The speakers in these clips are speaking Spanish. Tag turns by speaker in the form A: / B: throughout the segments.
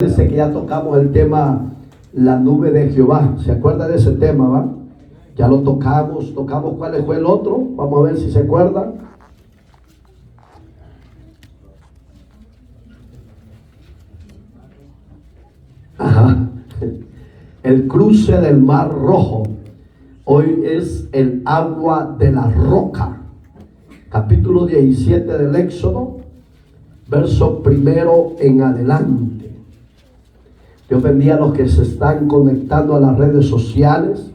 A: Parece que ya tocamos el tema la nube de Jehová. ¿Se acuerda de ese tema, va? Ya lo tocamos. ¿Cuál fue el otro? Vamos a ver si se acuerda. Ajá. El cruce del Mar Rojo. Hoy es el agua de la roca. Capítulo 17 del Éxodo, verso 1 en adelante. Dios bendiga a los que se están conectando a las redes sociales.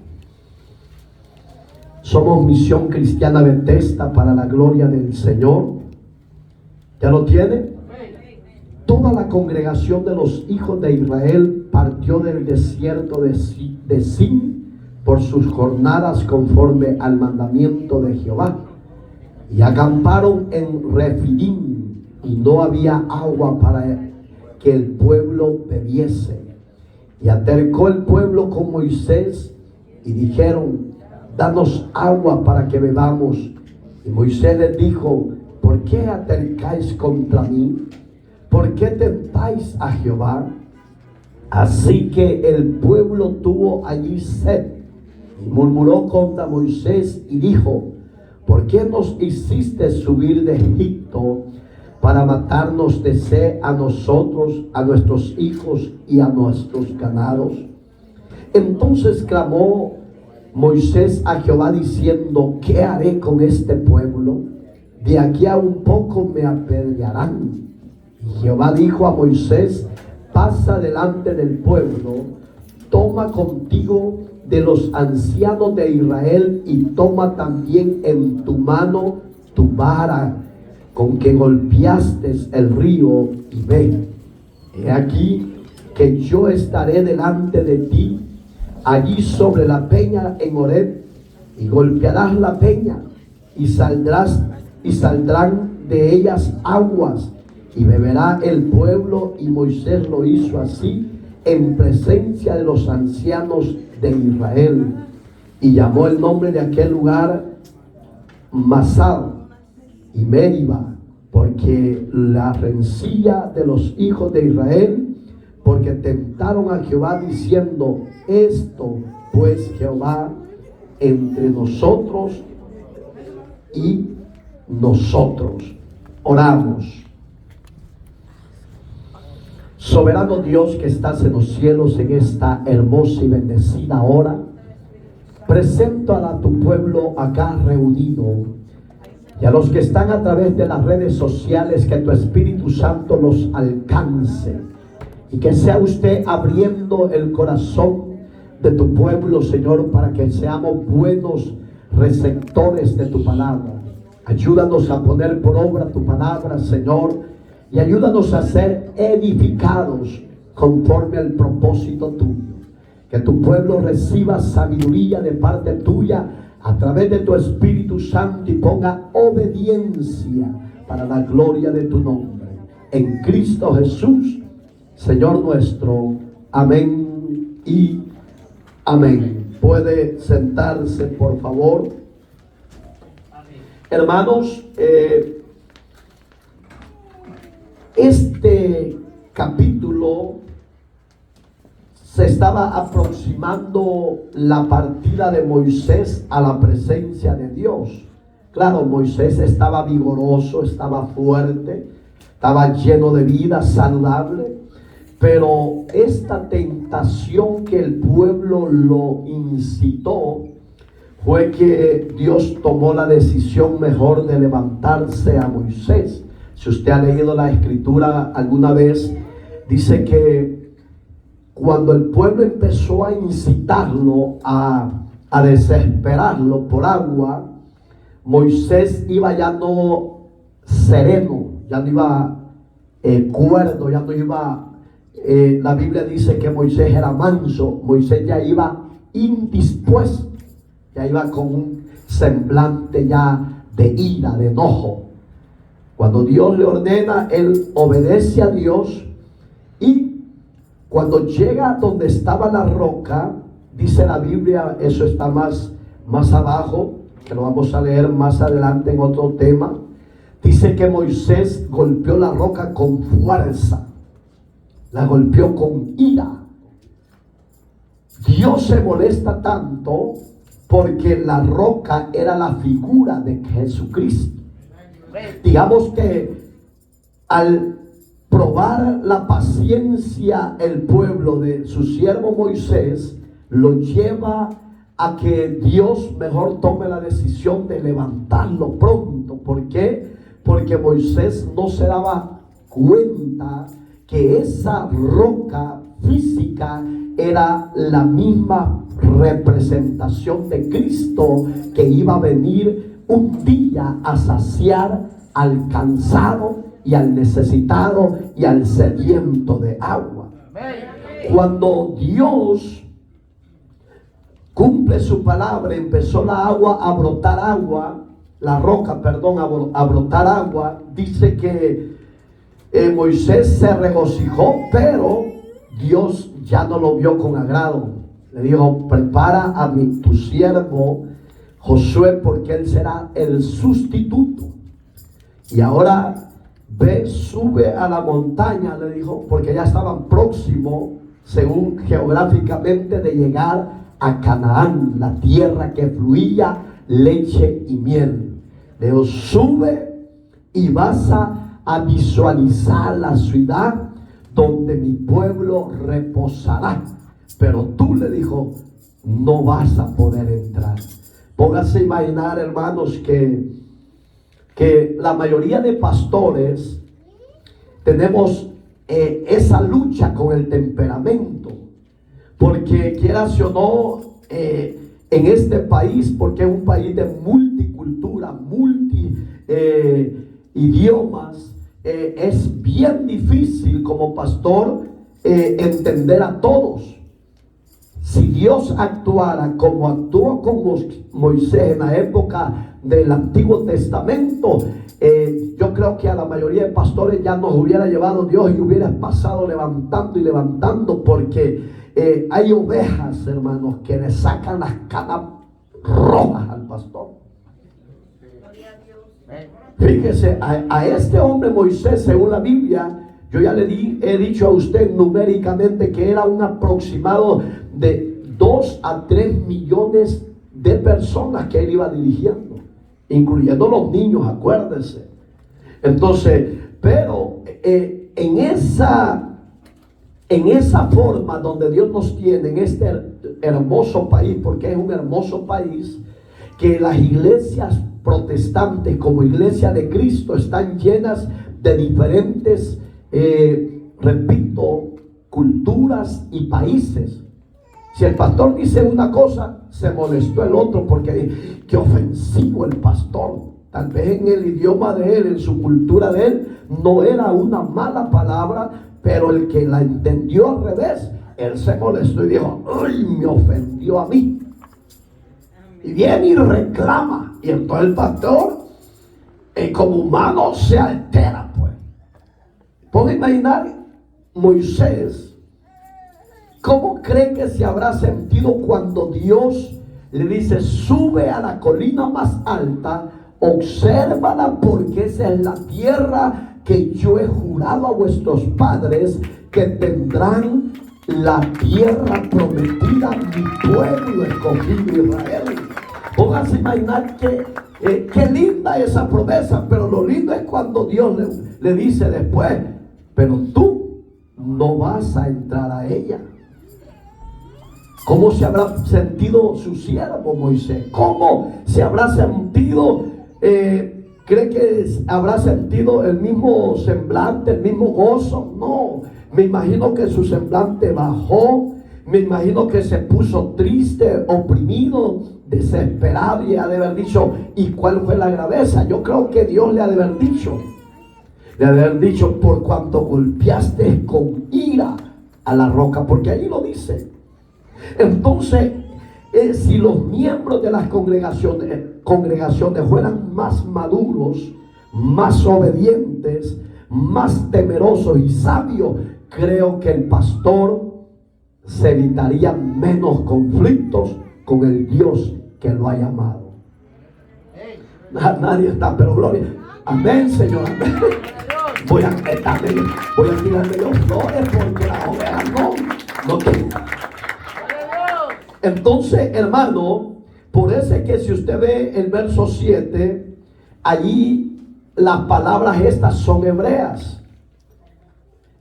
A: Somos Misión Cristiana Bethesda para la gloria del Señor. ¿Ya lo tiene? Toda la congregación de los hijos de Israel partió del desierto de Sin por sus jornadas conforme al mandamiento de Jehová. Y acamparon en Refidim, y no había agua para que el pueblo bebiese. Y atercó el pueblo con Moisés y dijeron: danos agua para que bebamos. Y Moisés les dijo: ¿por qué atercáis contra mí? ¿Por qué tentáis a Jehová? Así que el pueblo tuvo allí sed y murmuró contra Moisés y dijo: ¿por qué nos hiciste subir de Egipto para matarnos de sed a nosotros, a nuestros hijos y a nuestros ganados? Entonces clamó Moisés a Jehová diciendo: ¿qué haré con este pueblo? De aquí a un poco me apedrearán. Y Jehová dijo a Moisés: pasa delante del pueblo, toma contigo de los ancianos de Israel y toma también en tu mano tu vara con que golpeaste el río, y ve. He aquí que yo estaré delante de ti allí sobre la peña en Horeb, y golpearás la peña y saldrán de ellas aguas, y beberá el pueblo. Y Moisés lo hizo así en presencia de los ancianos de Israel, y llamó el nombre de aquel lugar Masal y Meriba, porque la rencilla de los hijos de Israel, porque tentaron a Jehová diciendo: esto pues Jehová entre nosotros y nosotros. Oramos. Soberano Dios que estás en los cielos, en esta hermosa y bendecida hora, presento a tu pueblo acá reunido, y a los que están a través de las redes sociales, que tu Espíritu Santo los alcance, y que sea usted abriendo el corazón de tu pueblo, Señor, para que seamos buenos receptores de tu palabra. Ayúdanos a poner por obra tu palabra, Señor, y ayúdanos a ser edificados conforme al propósito tuyo. Que tu pueblo reciba sabiduría de parte tuya a través de tu Espíritu Santo, y ponga obediencia para la gloria de tu nombre. En Cristo Jesús, Señor nuestro. Amén y amén. Puede sentarse, por favor. Hermanos, este capítulo se estaba aproximando la partida de Moisés a la presencia de Dios. Claro, Moisés estaba vigoroso, estaba fuerte, estaba lleno de vida, saludable, pero esta tentación que el pueblo lo incitó fue que Dios tomó la decisión mejor de levantarse a Moisés. Si usted ha leído la escritura alguna vez, dice que cuando el pueblo empezó a incitarlo, a desesperarlo por agua, Moisés iba ya no sereno, ya no iba cuerdo, ya no iba, la Biblia dice que Moisés era manso. Moisés ya iba indispuesto, ya iba con un semblante ya de ira, de enojo. Cuando Dios le ordena, él obedece a Dios, y cuando llega donde estaba la roca, dice la Biblia, eso está más abajo, que lo vamos a leer más adelante en otro tema, dice que Moisés golpeó la roca con fuerza. La golpeó con ira. Dios se molesta tanto porque la roca era la figura de Jesucristo. Digamos que al probar la paciencia el pueblo de su siervo Moisés, lo lleva a que Dios mejor tome la decisión de levantarlo pronto. ¿Por qué? Porque Moisés no se daba cuenta que esa roca física era la misma representación de Cristo, que iba a venir un día a saciar al cansado y al necesitado y al sediento de agua. Cuando Dios cumple su palabra, empezó la agua a brotar agua, la roca, perdón, a brotar agua. Dice que Moisés se regocijó, pero Dios ya no lo vio con agrado. Le dijo: prepara a tu siervo Josué, porque él será el sustituto. Y ahora ve, sube a la montaña, le dijo, porque ya estaban próximos, según geográficamente, de llegar a Canaán, la tierra que fluía leche y miel. Le dijo: sube y vas a visualizar la ciudad donde mi pueblo reposará. Pero tú, le dijo, no vas a poder entrar. Póngase a imaginar, hermanos, que la mayoría de pastores tenemos esa lucha con el temperamento. Porque quieras o no, en este país, porque es un país de multicultura, idiomas, es bien difícil como pastor entender a todos. Si Dios actuara como actuó con Moisés en la época del Antiguo Testamento, yo creo que a la mayoría de pastores ya nos hubiera llevado Dios y hubiera pasado levantando y levantando, porque hay ovejas, hermanos, que le sacan las canas rojas al pastor. Fíjese, a este hombre Moisés, según la Biblia, yo ya he dicho a usted numéricamente que era un aproximado de 2 a 3 millones de personas que él iba dirigiendo, incluyendo los niños, acuérdense. Entonces, pero en esa forma donde Dios nos tiene, en este hermoso país, porque es un hermoso país, que las iglesias protestantes como Iglesia de Cristo están llenas de diferentes, repito, culturas y países. Si el pastor dice una cosa, se molestó el otro, porque qué ofensivo el pastor. Tal vez en el idioma de él, en su cultura de él, no era una mala palabra, pero el que la entendió al revés, él se molestó y dijo: ¡ay, me ofendió a mí! Y viene y reclama. Y entonces el pastor, como humano, se altera, pues. Puedo imaginar Moisés. ¿Cómo cree que se habrá sentido cuando Dios le dice: sube a la colina más alta, obsérvala, porque esa es la tierra que yo he jurado a vuestros padres que tendrán, la tierra prometida, mi pueblo escogido Israel? Póngase a imaginar qué linda esa promesa, pero lo lindo es cuando Dios le dice después: pero tú no vas a entrar a ella. ¿Cómo se habrá sentido su siervo Moisés? ¿Cómo se habrá sentido? ¿Cree que habrá sentido el mismo semblante, el mismo gozo? No, me imagino que su semblante bajó. Me imagino que se puso triste, oprimido, desesperado, y ha de haber dicho: ¿y cuál fue la graveza? Yo creo que Dios le ha de haber dicho: por cuanto golpeaste con ira a la roca, porque ahí lo dice. Entonces, si los miembros de las congregaciones fueran más maduros, más obedientes, más temerosos y sabios, creo que el pastor se evitaría menos conflictos con el Dios que lo ha llamado. Nadie está, pero gloria. Amén, Señor. Amén. voy a tirarme los flores porque las ovejas no tienen. Entonces, hermano, por eso es que si usted ve el verso 7, allí las palabras estas son hebreas.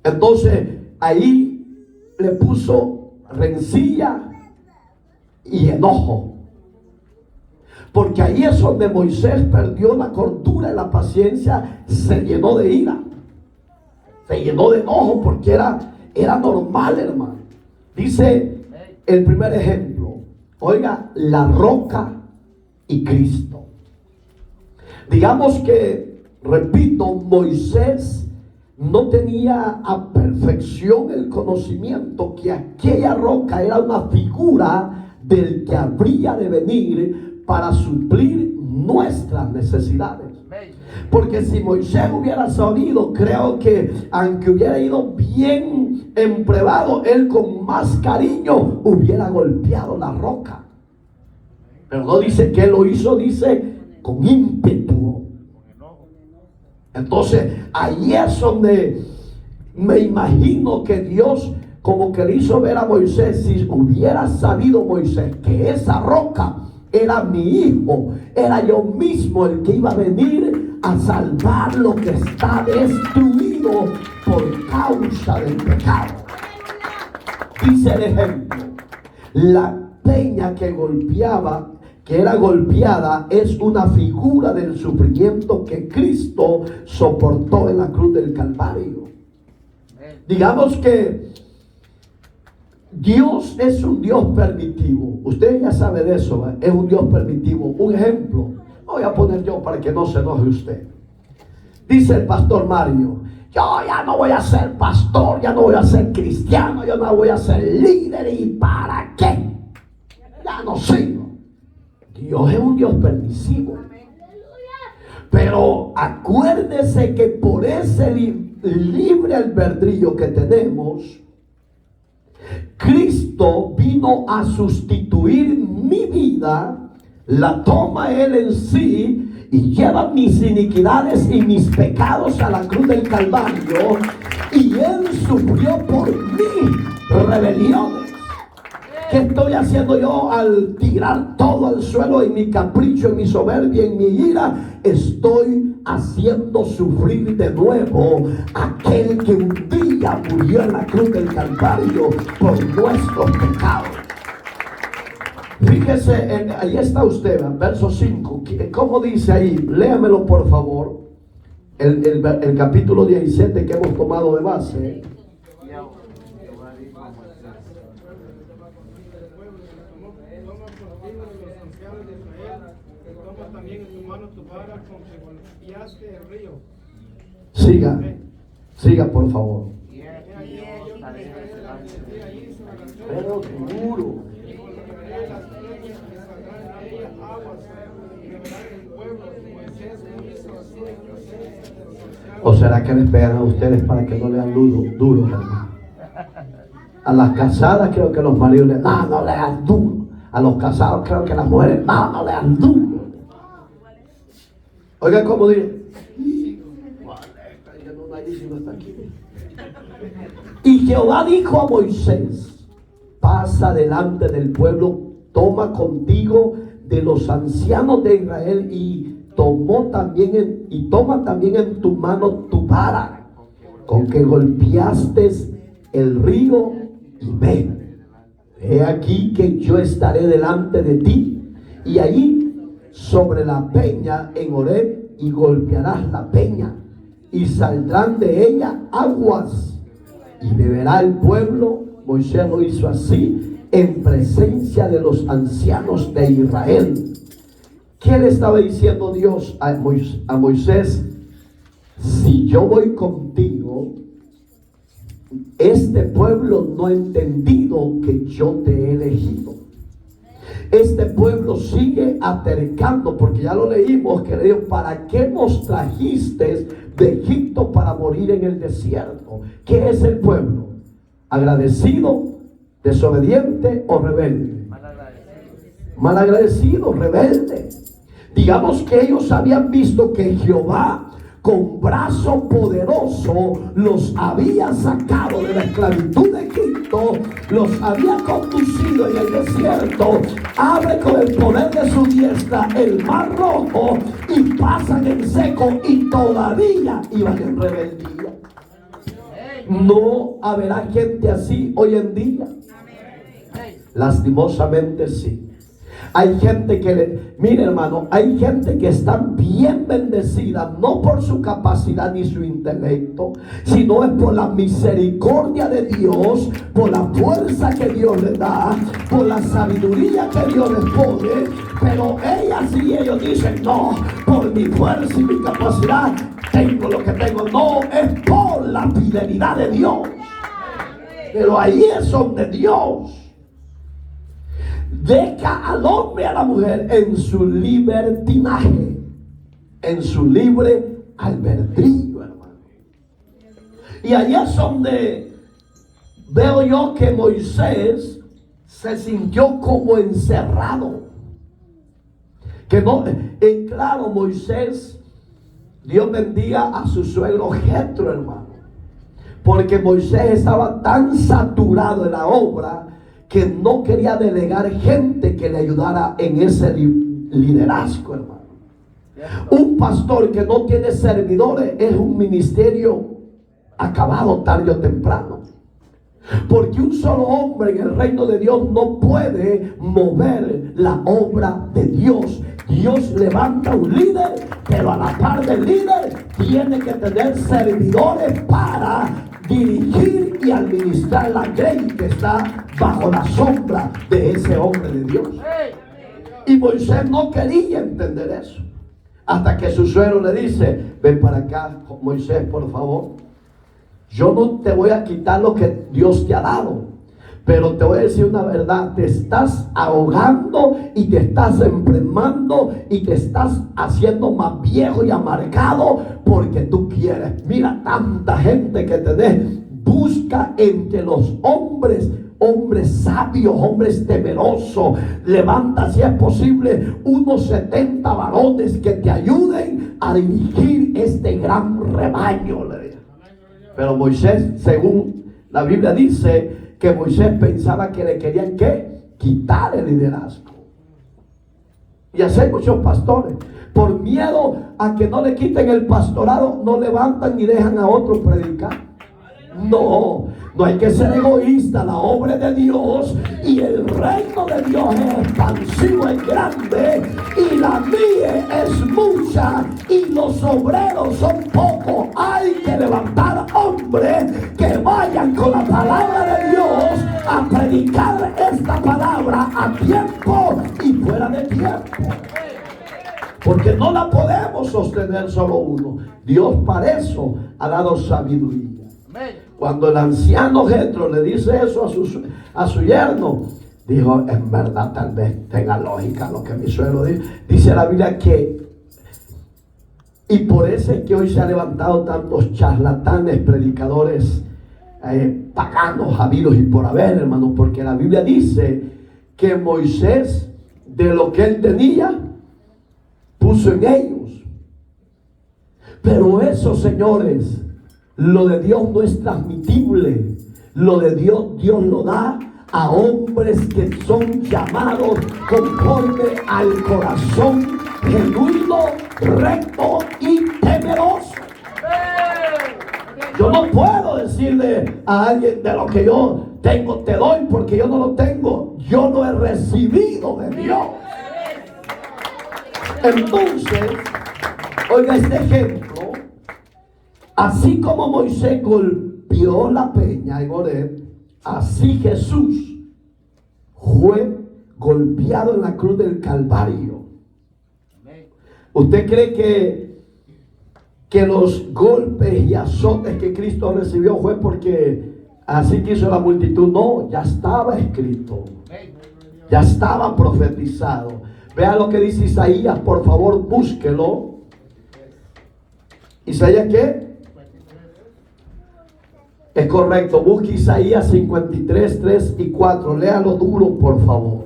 A: Entonces, ahí le puso rencilla y enojo. Porque ahí es donde Moisés perdió la cordura y la paciencia, se llenó de ira, se llenó de enojo, porque era normal, hermano. Dice el primer ejemplo, oiga, la roca y Cristo. Digamos que, repito, Moisés no tenía a perfección el conocimiento que aquella roca era una figura del que habría de venir para suplir nuestras necesidades. Porque si Moisés hubiera sabido, creo que aunque hubiera ido bien emprevado, él con más cariño hubiera golpeado la roca. Pero no dice que él lo hizo, dice con ímpetu. Entonces ahí es donde me imagino que Dios como que le hizo ver a Moisés, si hubiera sabido Moisés que esa roca era mi hijo, era yo mismo el que iba a venir a salvar lo que está destruido por causa del pecado. Dice el ejemplo, la peña que era golpeada, es una figura del sufrimiento que Cristo soportó en la cruz del Calvario. Digamos que Dios es un Dios permitivo. Usted ya sabe de eso, ¿eh? Es un Dios permitivo. Un ejemplo, lo voy a poner yo para que no se enoje usted. Dice el pastor Mario, yo ya no voy a ser pastor, ya no voy a ser cristiano, yo no voy a ser líder. ¿Y para qué? Ya no sigo. Dios es un Dios permisivo. Pero acuérdese que por ese libre albedrío que tenemos, Cristo vino a sustituir mi vida, la toma Él en sí y lleva mis iniquidades y mis pecados a la cruz del Calvario, y Él sufrió por mis rebeliones. ¿Qué estoy haciendo yo al tirar todo al suelo en mi capricho, en mi soberbia, en mi ira? Estoy haciendo sufrir de nuevo aquel que un día murió en la cruz del Calvario por nuestros pecados. Fíjese, ahí está usted, verso 5. ¿Cómo dice ahí? Léamelo por favor. El capítulo 17 que hemos tomado de base. Siga por favor. Pero duro. ¿O será que les pegan a ustedes para que no lean duro, hermano? A las casadas creo que los maridos no lean duro. A los casados creo que las mujeres no lean duro. Oiga cómo dice. Y Jehová dijo a Moisés: pasa delante del pueblo, toma contigo de los ancianos de Israel y toma también en tu mano tu vara con que golpeaste el río, y ven, he aquí que yo estaré delante de ti, y allí sobre la peña en Horeb, y golpearás la peña, y saldrán de ella aguas, y beberá el pueblo. Moisés lo hizo así en presencia de los ancianos de Israel. ¿Qué le estaba diciendo Dios a Moisés? Si yo voy contigo, este pueblo no ha entendido que yo te he elegido. Este pueblo sigue atercando, porque ya lo leímos, que le dijo: ¿para qué nos trajiste de Egipto para morir en el desierto? ¿Qué es el pueblo? ¿Agradecido, desobediente o rebelde? Malagradecido, rebelde. Digamos que ellos habían visto que Jehová con brazo poderoso los había sacado de la esclavitud de Egipto, los había conducido en el desierto, abre con el poder de su diestra el mar rojo y pasan en seco, y todavía iban en rebeldía. No habrá gente así hoy en día. Lastimosamente sí. Hay gente que, mire hermano, hay gente que está bien bendecida, no por su capacidad ni su intelecto, sino es por la misericordia de Dios, por la fuerza que Dios les da, por la sabiduría que Dios les pone. Pero ellas y ellos dicen: no, por mi fuerza y mi capacidad tengo lo que tengo. No, es por la fidelidad de Dios. Pero ahí es donde Dios deja al hombre y a la mujer en su libertinaje, en su libre albedrío, hermano. Y allí es donde veo yo que Moisés se sintió como encerrado. Que no, claro, Moisés, Dios bendiga a su suegro Jetro, hermano, porque Moisés estaba tan saturado de la obra que no quería delegar gente que le ayudara en ese liderazgo, hermano. Un pastor que no tiene servidores es un ministerio acabado tarde o temprano. Porque un solo hombre en el reino de Dios no puede mover la obra de Dios. Dios levanta un líder, pero a la par del líder tiene que tener servidores para dirigir y administrar la grey que está bajo la sombra de ese hombre de Dios. Y Moisés no quería entender eso, hasta que su suegro le dice: ven para acá, Moisés, por favor. Yo no te voy a quitar lo que Dios te ha dado, pero te voy a decir una verdad: te estás ahogando y te estás enfermando y te estás haciendo más viejo y amargado porque tú quieres. Mira tanta gente que tenés. Busca entre los hombres sabios, hombres temerosos. Levanta, si es posible, unos 70 varones que te ayuden a dirigir este gran rebaño. Pero Moisés, según la Biblia dice, que Moisés pensaba que le querían quitar el liderazgo. Y así hay muchos pastores, por miedo a que no le quiten el pastorado, no levantan ni dejan a otros predicar. No hay que ser egoísta. La obra de Dios y el reino de Dios es expansivo, es grande, y la mía es mucha, y los obreros son pocos. Hay que levantar hombres que vayan con la palabra de Dios a predicar esta palabra a tiempo y fuera de tiempo, porque no la podemos sostener solo uno. Dios para eso ha dado sabiduría. Cuando el anciano Jetro le dice eso a su yerno, dijo: en verdad, tal vez tenga lógica lo que mi suegro dice. Dice la Biblia que, y por eso es que hoy se han levantado tantos charlatanes, predicadores paganos, habidos y por haber, hermano, porque la Biblia dice que Moisés, de lo que él tenía, puso en ellos. Pero eso, señores, lo de Dios no es transmitible. Lo de Dios, Dios lo da a hombres que son llamados conforme al corazón genuino, recto y temeroso. Yo no puedo decirle a alguien: de lo que yo tengo te doy, porque yo no lo tengo. Yo no he recibido de Dios. Entonces, oiga este ejemplo. Así como Moisés golpeó la peña en Horeb, así Jesús fue golpeado en la cruz del Calvario. ¿Usted cree que los golpes y azotes que Cristo recibió fue porque así quiso la multitud? No, ya estaba escrito, ya estaba profetizado. Vea lo que dice Isaías, por favor, búsquelo. ¿Isaías qué? Es correcto, busque Isaías 53, 3 y 4. Léalo duro, por favor.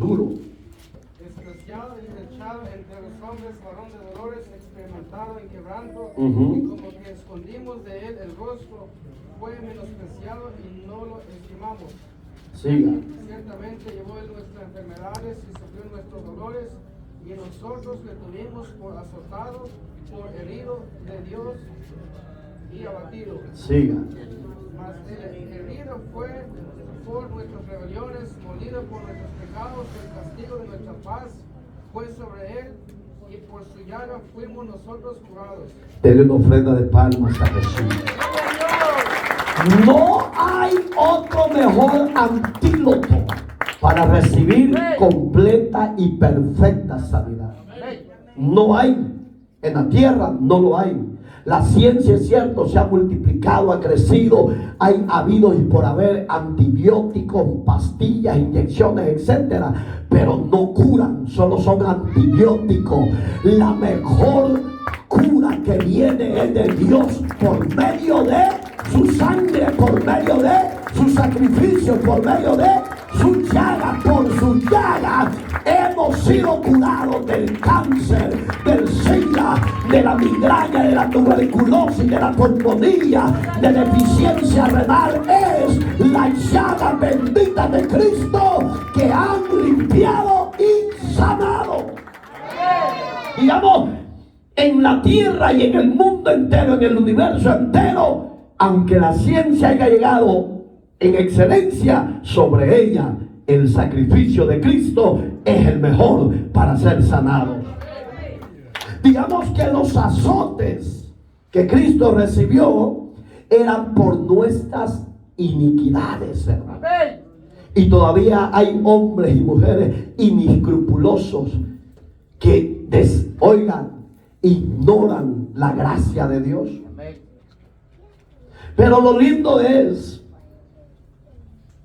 A: duro.
B: Despreciado y echado entre los hombres, varón de dolores, experimentado en quebranto,
A: Ujú.
B: y como que escondimos de él el rostro, fue menospreciado y no lo estimamos.
A: Siga.
B: Ciertamente llevó él nuestras enfermedades y sufrió nuestros dolores, y nosotros le tuvimos por azotado, por herido de Dios y abatido.
A: Siga.
B: Mas el herido fue por nuestras rebeliones, molido por nuestros pecados, el castigo de nuestra paz fue sobre él, y por su llaga fuimos nosotros curados.
A: Denle una ofrenda de palmas a Jesús. No hay otro mejor antídoto para recibir completa y perfecta sanidad. No hay. En la tierra no lo hay. La ciencia, es cierto, se ha multiplicado, ha crecido. Hay habido y por haber antibióticos, pastillas, inyecciones, etcétera, pero no curan, solo son antibióticos. La mejor cura que viene es de Dios por medio de su sangre, por medio de su sacrificio, por medio de su llaga. Por su llaga hemos sido curados del cáncer, del SIDA, de la migraña, de la tuberculosis, de la pulmonía, de deficiencia renal. Es la llaga bendita de Cristo que han limpiado y sanado. Digamos, en la tierra y en el mundo entero, en el universo entero, aunque la ciencia haya llegado en excelencia, sobre ella el sacrificio de Cristo es el mejor para ser sanado. Digamos que los azotes que Cristo recibió eran por nuestras iniquidades, hermano. Y todavía hay hombres y mujeres inescrupulosos que ignoran la gracia de Dios. Pero lo lindo es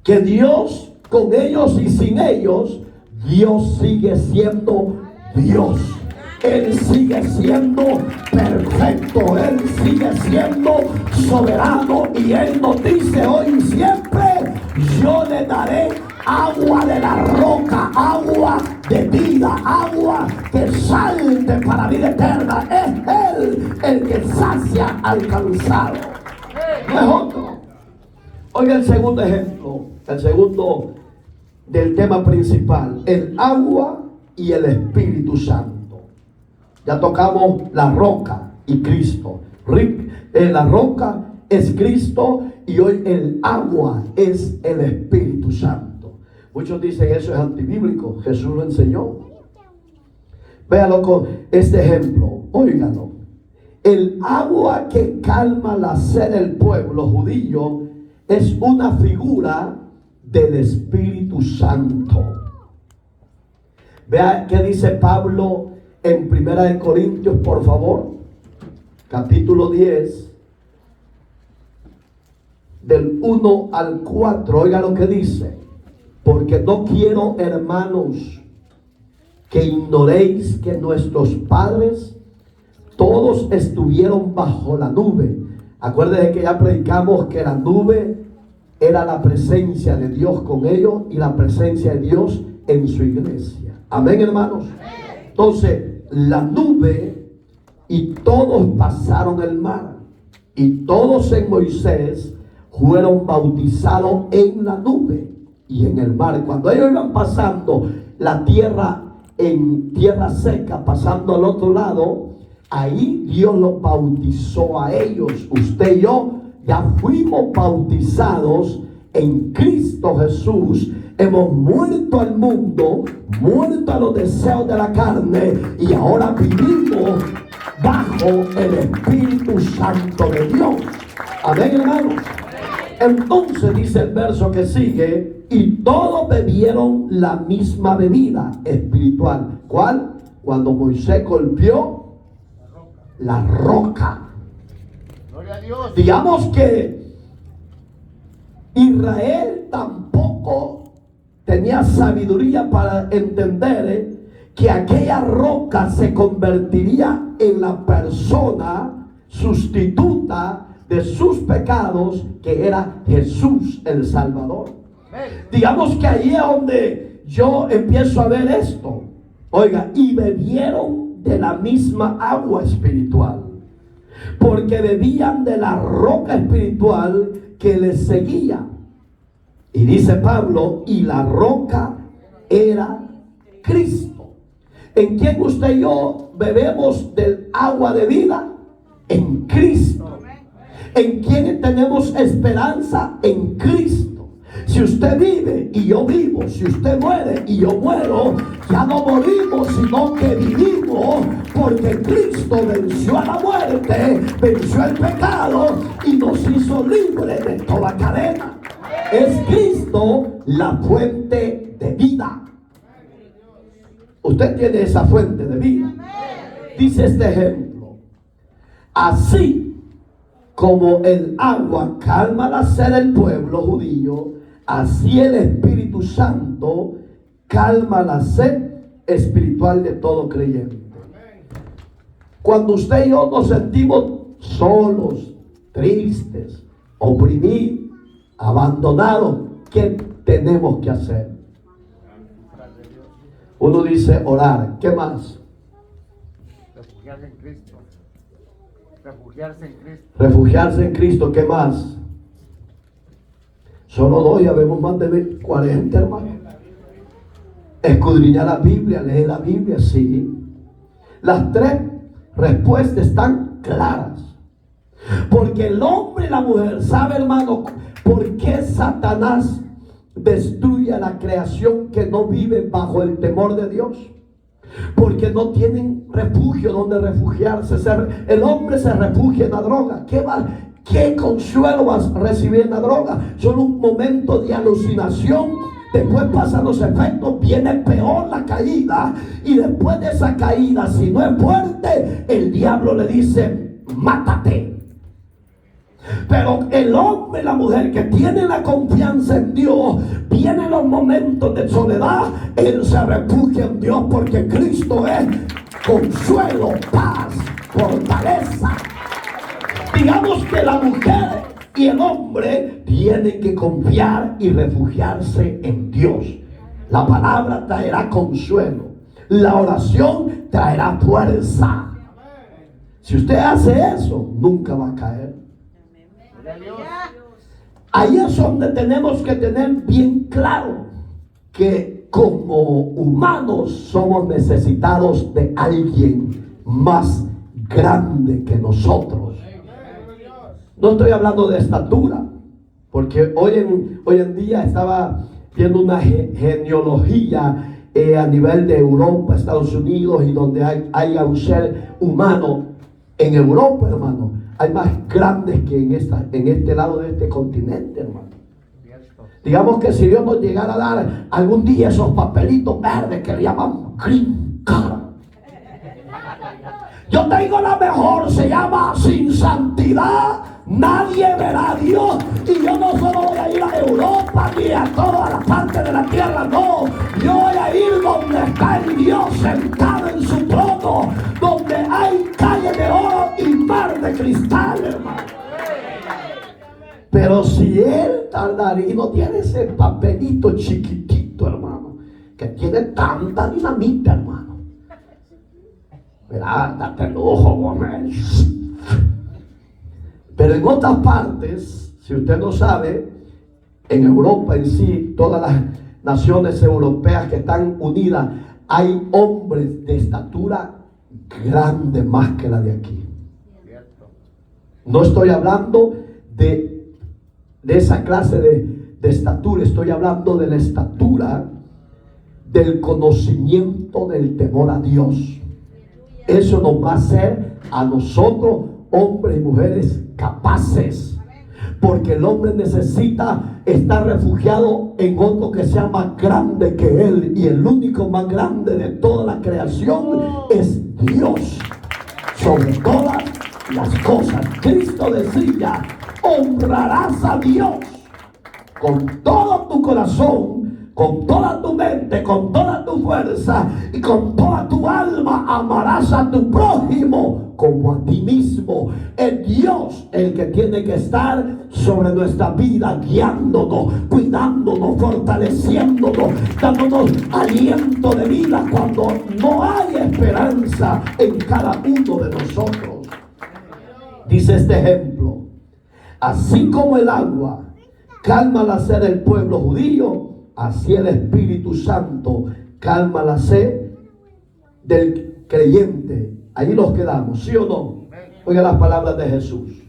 A: que Dios, con ellos y sin ellos, Dios sigue siendo Dios. Él sigue siendo perfecto. Él sigue siendo soberano. Y Él nos dice hoy y siempre: yo le daré agua de la roca, agua de vida, agua que salte para vida eterna. Es Él el que sacia al cansado, no es otro. Oiga el segundo ejemplo, el segundo del tema principal: el agua y el Espíritu Santo. Ya tocamos la roca y Cristo. La roca es Cristo y hoy el agua es el Espíritu Santo. Muchos dicen eso es antibíblico. Jesús lo enseñó. Véalo con este ejemplo, óigalo. El agua que calma la sed del pueblo judío es una figura del Espíritu Santo. Vea qué dice Pablo en 1 Corintios, por favor, capítulo 10, del 1 al 4. Oiga lo que dice: porque no quiero, hermanos, que ignoréis que nuestros padres todos estuvieron bajo la nube. Acuérdense que ya predicamos que la nube era la presencia de Dios con ellos y la presencia de Dios en su iglesia. Amén, hermanos. Entonces, la nube, y todos pasaron el mar, y todos en Moisés fueron bautizados en la nube y en el mar. Cuando ellos iban pasando la tierra, en tierra seca, pasando al otro lado, ahí Dios los bautizó a ellos. Usted y yo ya fuimos bautizados en Cristo Jesús. Hemos muerto al mundo, muerto a los deseos de la carne, y ahora vivimos bajo el Espíritu Santo de Dios. Amén, hermanos. Entonces dice el verso que sigue: y todos bebieron la misma bebida espiritual. ¿Cuál? Cuando Moisés golpeó la roca.
C: Gloria a Dios.
A: Digamos que Israel tampoco tenía sabiduría para entender que aquella roca se convertiría en la persona sustituta de sus pecados, que era Jesús el Salvador. Digamos que ahí es donde yo empiezo a ver esto. Oiga, y bebieron de la misma agua espiritual, porque bebían de la roca espiritual que les seguía. Y dice Pablo, y la roca era Cristo. ¿En quién usted y yo bebemos del agua de vida? En Cristo. ¿En quién tenemos esperanza? En Cristo. Si usted vive y yo vivo, si usted muere y yo muero, ya no morimos, sino que vivimos, porque Cristo venció a la muerte, venció el pecado y nos hizo libres de toda cadena. Es Cristo la fuente de vida. Usted tiene esa fuente de vida. Dice este ejemplo: así como el agua calma la sed del pueblo judío, así el Espíritu Santo calma la sed espiritual de todo creyente. Cuando usted y yo nos sentimos solos, tristes, oprimidos, abandonados, ¿qué tenemos que hacer? Uno dice orar. ¿Qué más?
C: Refugiarse en Cristo. Refugiarse en Cristo.
A: Refugiarse en Cristo. ¿Qué más? Solo dos, ya vemos más de 40, hermano. Escudriñar la Biblia, leer la Biblia, sí. Las tres respuestas están claras. Porque el hombre y la mujer, ¿sabe, hermano, por qué Satanás destruye a la creación que no vive bajo el temor de Dios? Porque no tienen refugio donde refugiarse. El hombre se refugia en la droga. ¿Qué consuelo vas a recibir en la droga? Solo un momento de alucinación. Después pasan los efectos, viene peor la caída. Y después de esa caída, si no es fuerte, el diablo le dice: mátate. Pero el hombre y la mujer que tienen la confianza en Dios, vienen los momentos de soledad, él se refugia en Dios, porque Cristo es consuelo, paz, fortaleza. Digamos que la mujer y el hombre tienen que confiar y refugiarse en Dios. La palabra traerá consuelo, la oración traerá fuerza. Si usted hace eso, nunca va a caer. Ahí es donde tenemos que tener bien claro que como humanos somos necesitados de alguien más grande que nosotros. No estoy hablando de estatura, porque hoy en día estaba viendo una genealogía a nivel de Europa, Estados Unidos, y donde hay un ser humano en Europa, hermano. Hay más grandes que en este lado de este continente, hermano. Digamos que si Dios nos llegara a dar algún día esos papelitos verdes que le llaman green card. Yo tengo la mejor, se llama sin santidad nadie verá a Dios. Y yo no solo voy a ir a Europa ni a todas las partes de la tierra, no. Yo voy a ir donde está el Dios sentado en su trono, donde hay calle de oro y mar de cristal, hermano. Pero si él tardaría, y no tiene ese papelito chiquitito, hermano, que tiene tanta dinamita, hermano. Verá, date lujo, Gómez. Pero en otras partes, si usted no sabe, en Europa en sí, todas las naciones europeas que están unidas, hay hombres de estatura grande más que la de aquí. No estoy hablando de esa clase de estatura, estoy hablando de la estatura del conocimiento del temor a Dios. Eso nos va a hacer a nosotros, hombres y mujeres capaces, porque el hombre necesita estar refugiado en otro que sea más grande que él, y el único más grande de toda la creación es Dios sobre todas las cosas. Cristo decía: honrarás a Dios con todo tu corazón, con toda tu mente, con toda tu fuerza y con toda tu alma amarás a tu prójimo como a ti mismo. Es Dios el que tiene que estar sobre nuestra vida, guiándonos, cuidándonos, fortaleciéndonos, dándonos aliento de vida cuando no hay esperanza en cada uno de nosotros. Dice este ejemplo: así como el agua calma la sed del pueblo judío, así el Espíritu Santo calma la sed del creyente. Allí nos quedamos, ¿sí o no? Oiga las palabras de Jesús.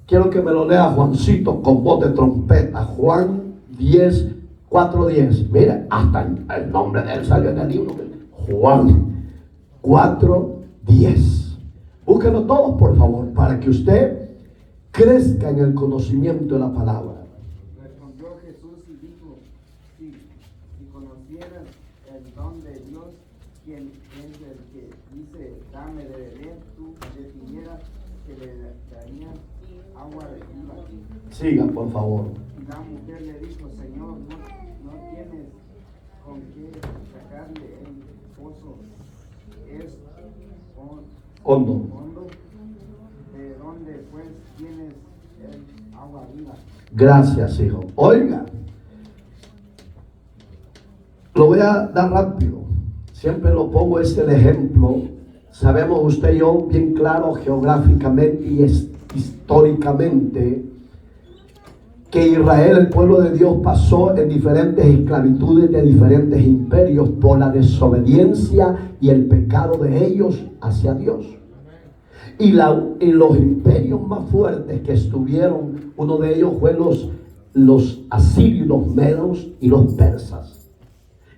A: Quiero que me lo lea Juancito con voz de trompeta. Juan 10, 4:10. Mira, hasta el nombre de él salió en el libro. Juan 4:10. Búsquenlo todos, por favor, para que usted crezca en el conocimiento de la palabra.
D: Respondió Jesús y dijo: si conocieras el don de Dios, quien es el que dice dame de beber, tú definieras que le darías agua de vida.
A: Siga, por favor.
D: Y la mujer le dijo: Señor, no tienes con qué sacarle el pozo, es
A: Hondo.
D: ¿De dónde pues tienes el agua viva?
A: Gracias, hijo. Oiga, lo voy a dar rápido. Siempre lo pongo el ejemplo. Sabemos usted y yo bien claro geográficamente y históricamente que Israel, el pueblo de Dios, pasó en diferentes esclavitudes de diferentes imperios por la desobediencia y el pecado de ellos hacia Dios. Y los imperios más fuertes que estuvieron, uno de ellos fue los asirios, los medos y los persas.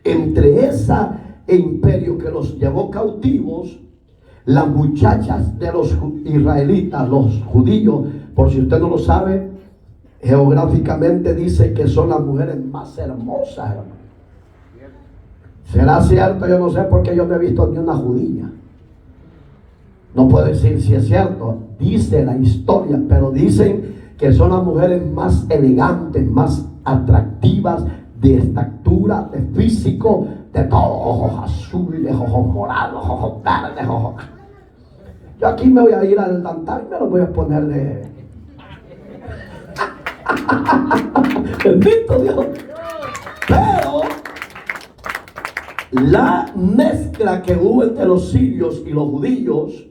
A: Entre ese imperio que los llevó cautivos, las muchachas de los israelitas, los judíos, por si usted no lo sabe, geográficamente dice que son las mujeres más hermosas, hermano. ¿Será cierto? Yo no sé, porque yo no he visto ni una judía. No puedo decir si es cierto, dice la historia, pero dicen que son las mujeres más elegantes, más atractivas, de estatura, de físico, de todo, ojos azules, ojos morados, ojos verdes, ojos. Yo aquí me voy a ir al altar y me lo voy a poner de... Bendito Dios. Pero la mezcla que hubo entre los sirios y los judíos,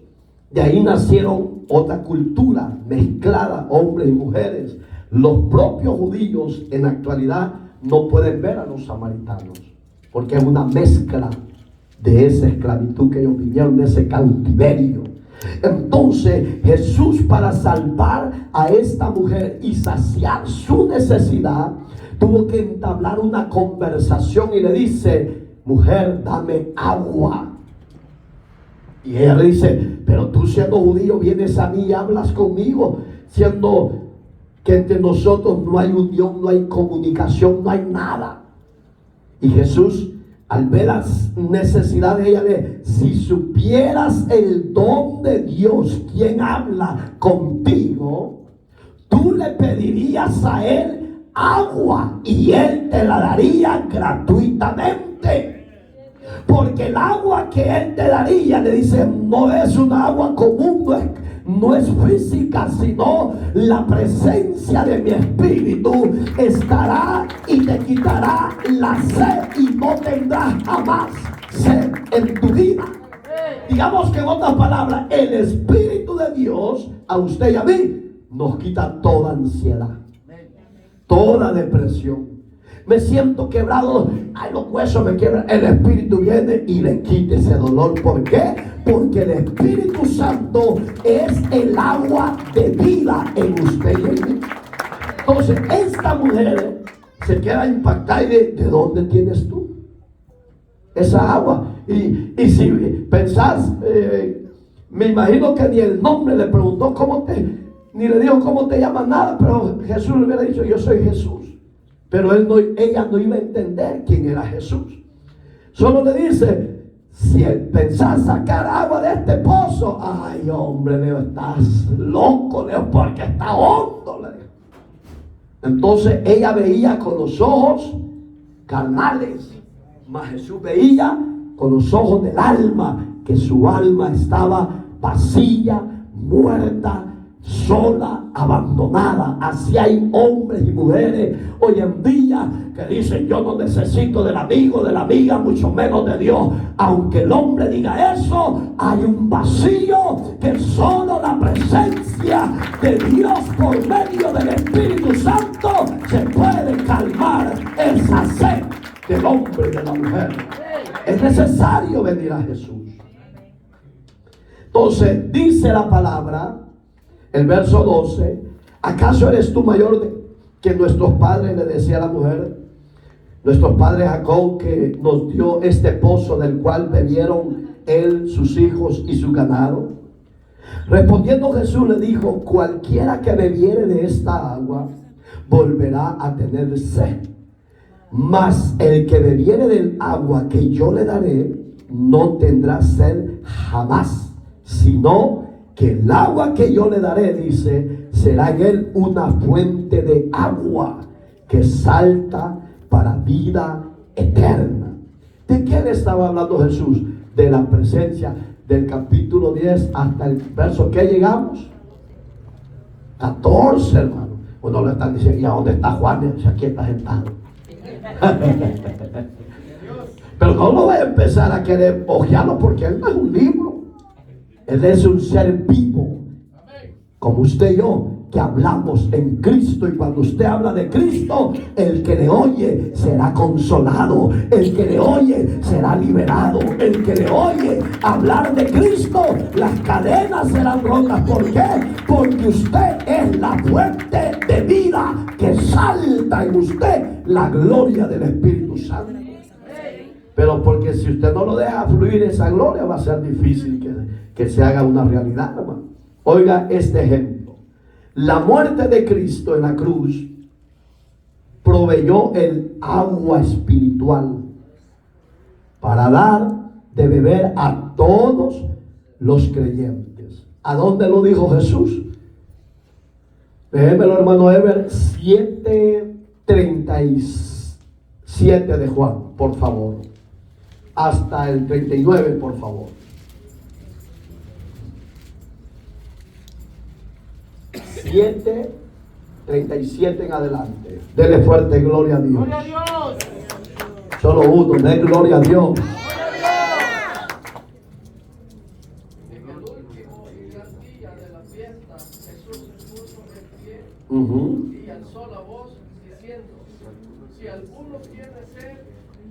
A: de ahí nacieron otra cultura mezclada, hombres y mujeres. Los propios judíos en la actualidad no pueden ver a los samaritanos, porque es una mezcla de esa esclavitud que ellos vivieron, de ese cautiverio. Entonces Jesús, para salvar a esta mujer y saciar su necesidad, tuvo que entablar una conversación y le dice: mujer, dame agua. Y ella le dice: pero tú, siendo judío, vienes a mí y hablas conmigo, siendo que entre nosotros no hay unión, no hay comunicación, no hay nada. Y Jesús, al ver la necesidad de ella, de si supieras el don de Dios, quien habla contigo, tú le pedirías a él agua y él te la daría gratuitamente. Porque el agua que él te daría, le dice, no es una agua común, no es física, sino la presencia de mi espíritu estará y te quitará la sed y no tendrás jamás sed en tu vida. Digamos que en otras palabras, el Espíritu de Dios a usted y a mí nos quita toda ansiedad, toda depresión. Me siento quebrado, ay, los huesos me quiebran. El Espíritu viene y le quita ese dolor. ¿Por qué? Porque el Espíritu Santo es el agua de vida en usted y en mí. Entonces esta mujer se queda impactada y ¿de dónde tienes tú esa agua? Y si pensás, me imagino que ni el nombre le preguntó ni le dijo cómo te llamas, nada, pero Jesús le hubiera dicho: yo soy Jesús. Pero ella no iba a entender quién era Jesús. Solo le dice: si pensás sacar agua de este pozo, ay, hombre, Leo, estás loco, Leo, porque está hondo, le dijo. Entonces ella veía con los ojos carnales, mas Jesús veía con los ojos del alma, que su alma estaba vacía, muerta, sola, abandonada. Así hay hombres y mujeres hoy en día que dicen: yo no necesito del amigo, de la amiga, mucho menos de Dios. Aunque el hombre diga eso, hay un vacío que solo la presencia de Dios por medio del Espíritu Santo se puede calmar. Esa sed del hombre y de la mujer. Es necesario venir a Jesús. Entonces dice la palabra, el verso 12: ¿acaso eres tú mayor que nuestros padres? Le decía a la mujer, nuestros padres Jacob, que nos dio este pozo del cual bebieron él, sus hijos y su ganado. Respondiendo Jesús le dijo: cualquiera que bebiere de esta agua volverá a tener sed, mas el que bebiere del agua que yo le daré no tendrá sed jamás, sino que el agua que yo le daré, dice, será en él una fuente de agua que salta para vida eterna. ¿De qué le estaba hablando Jesús? De la presencia. Del capítulo 10 hasta el verso que llegamos, 14, hermano. Uno le están diciendo: ¿y a dónde está Juan? Si aquí está sentado. Pero no lo voy a empezar a querer ojearlo, porque él no es un libro. Él es un ser vivo, como usted y yo, que hablamos en Cristo. Y cuando usted habla de Cristo, el que le oye será consolado, el que le oye será liberado, el que le oye hablar de Cristo, las cadenas serán rotas. ¿Por qué? Porque usted es la fuente de vida que salta en usted la gloria del Espíritu Santo. Pero porque si usted no lo deja fluir esa gloria, va a ser difícil que se haga una realidad, hermano. Oiga este ejemplo. La muerte de Cristo en la cruz proveyó el agua espiritual para dar de beber a todos los creyentes. ¿A dónde lo dijo Jesús? Déjemelo, hermano Ever, 7:37 de Juan, por favor. Hasta el 39, por favor. 7:37 en adelante. Dele fuerte gloria a Dios.
B: ¡Gloria a Dios!
A: Solo uno, dé gloria a Dios.
B: En el último y gran día de la fiesta, Jesús se puso de pie y alzó la voz diciendo: si alguno tiene sed,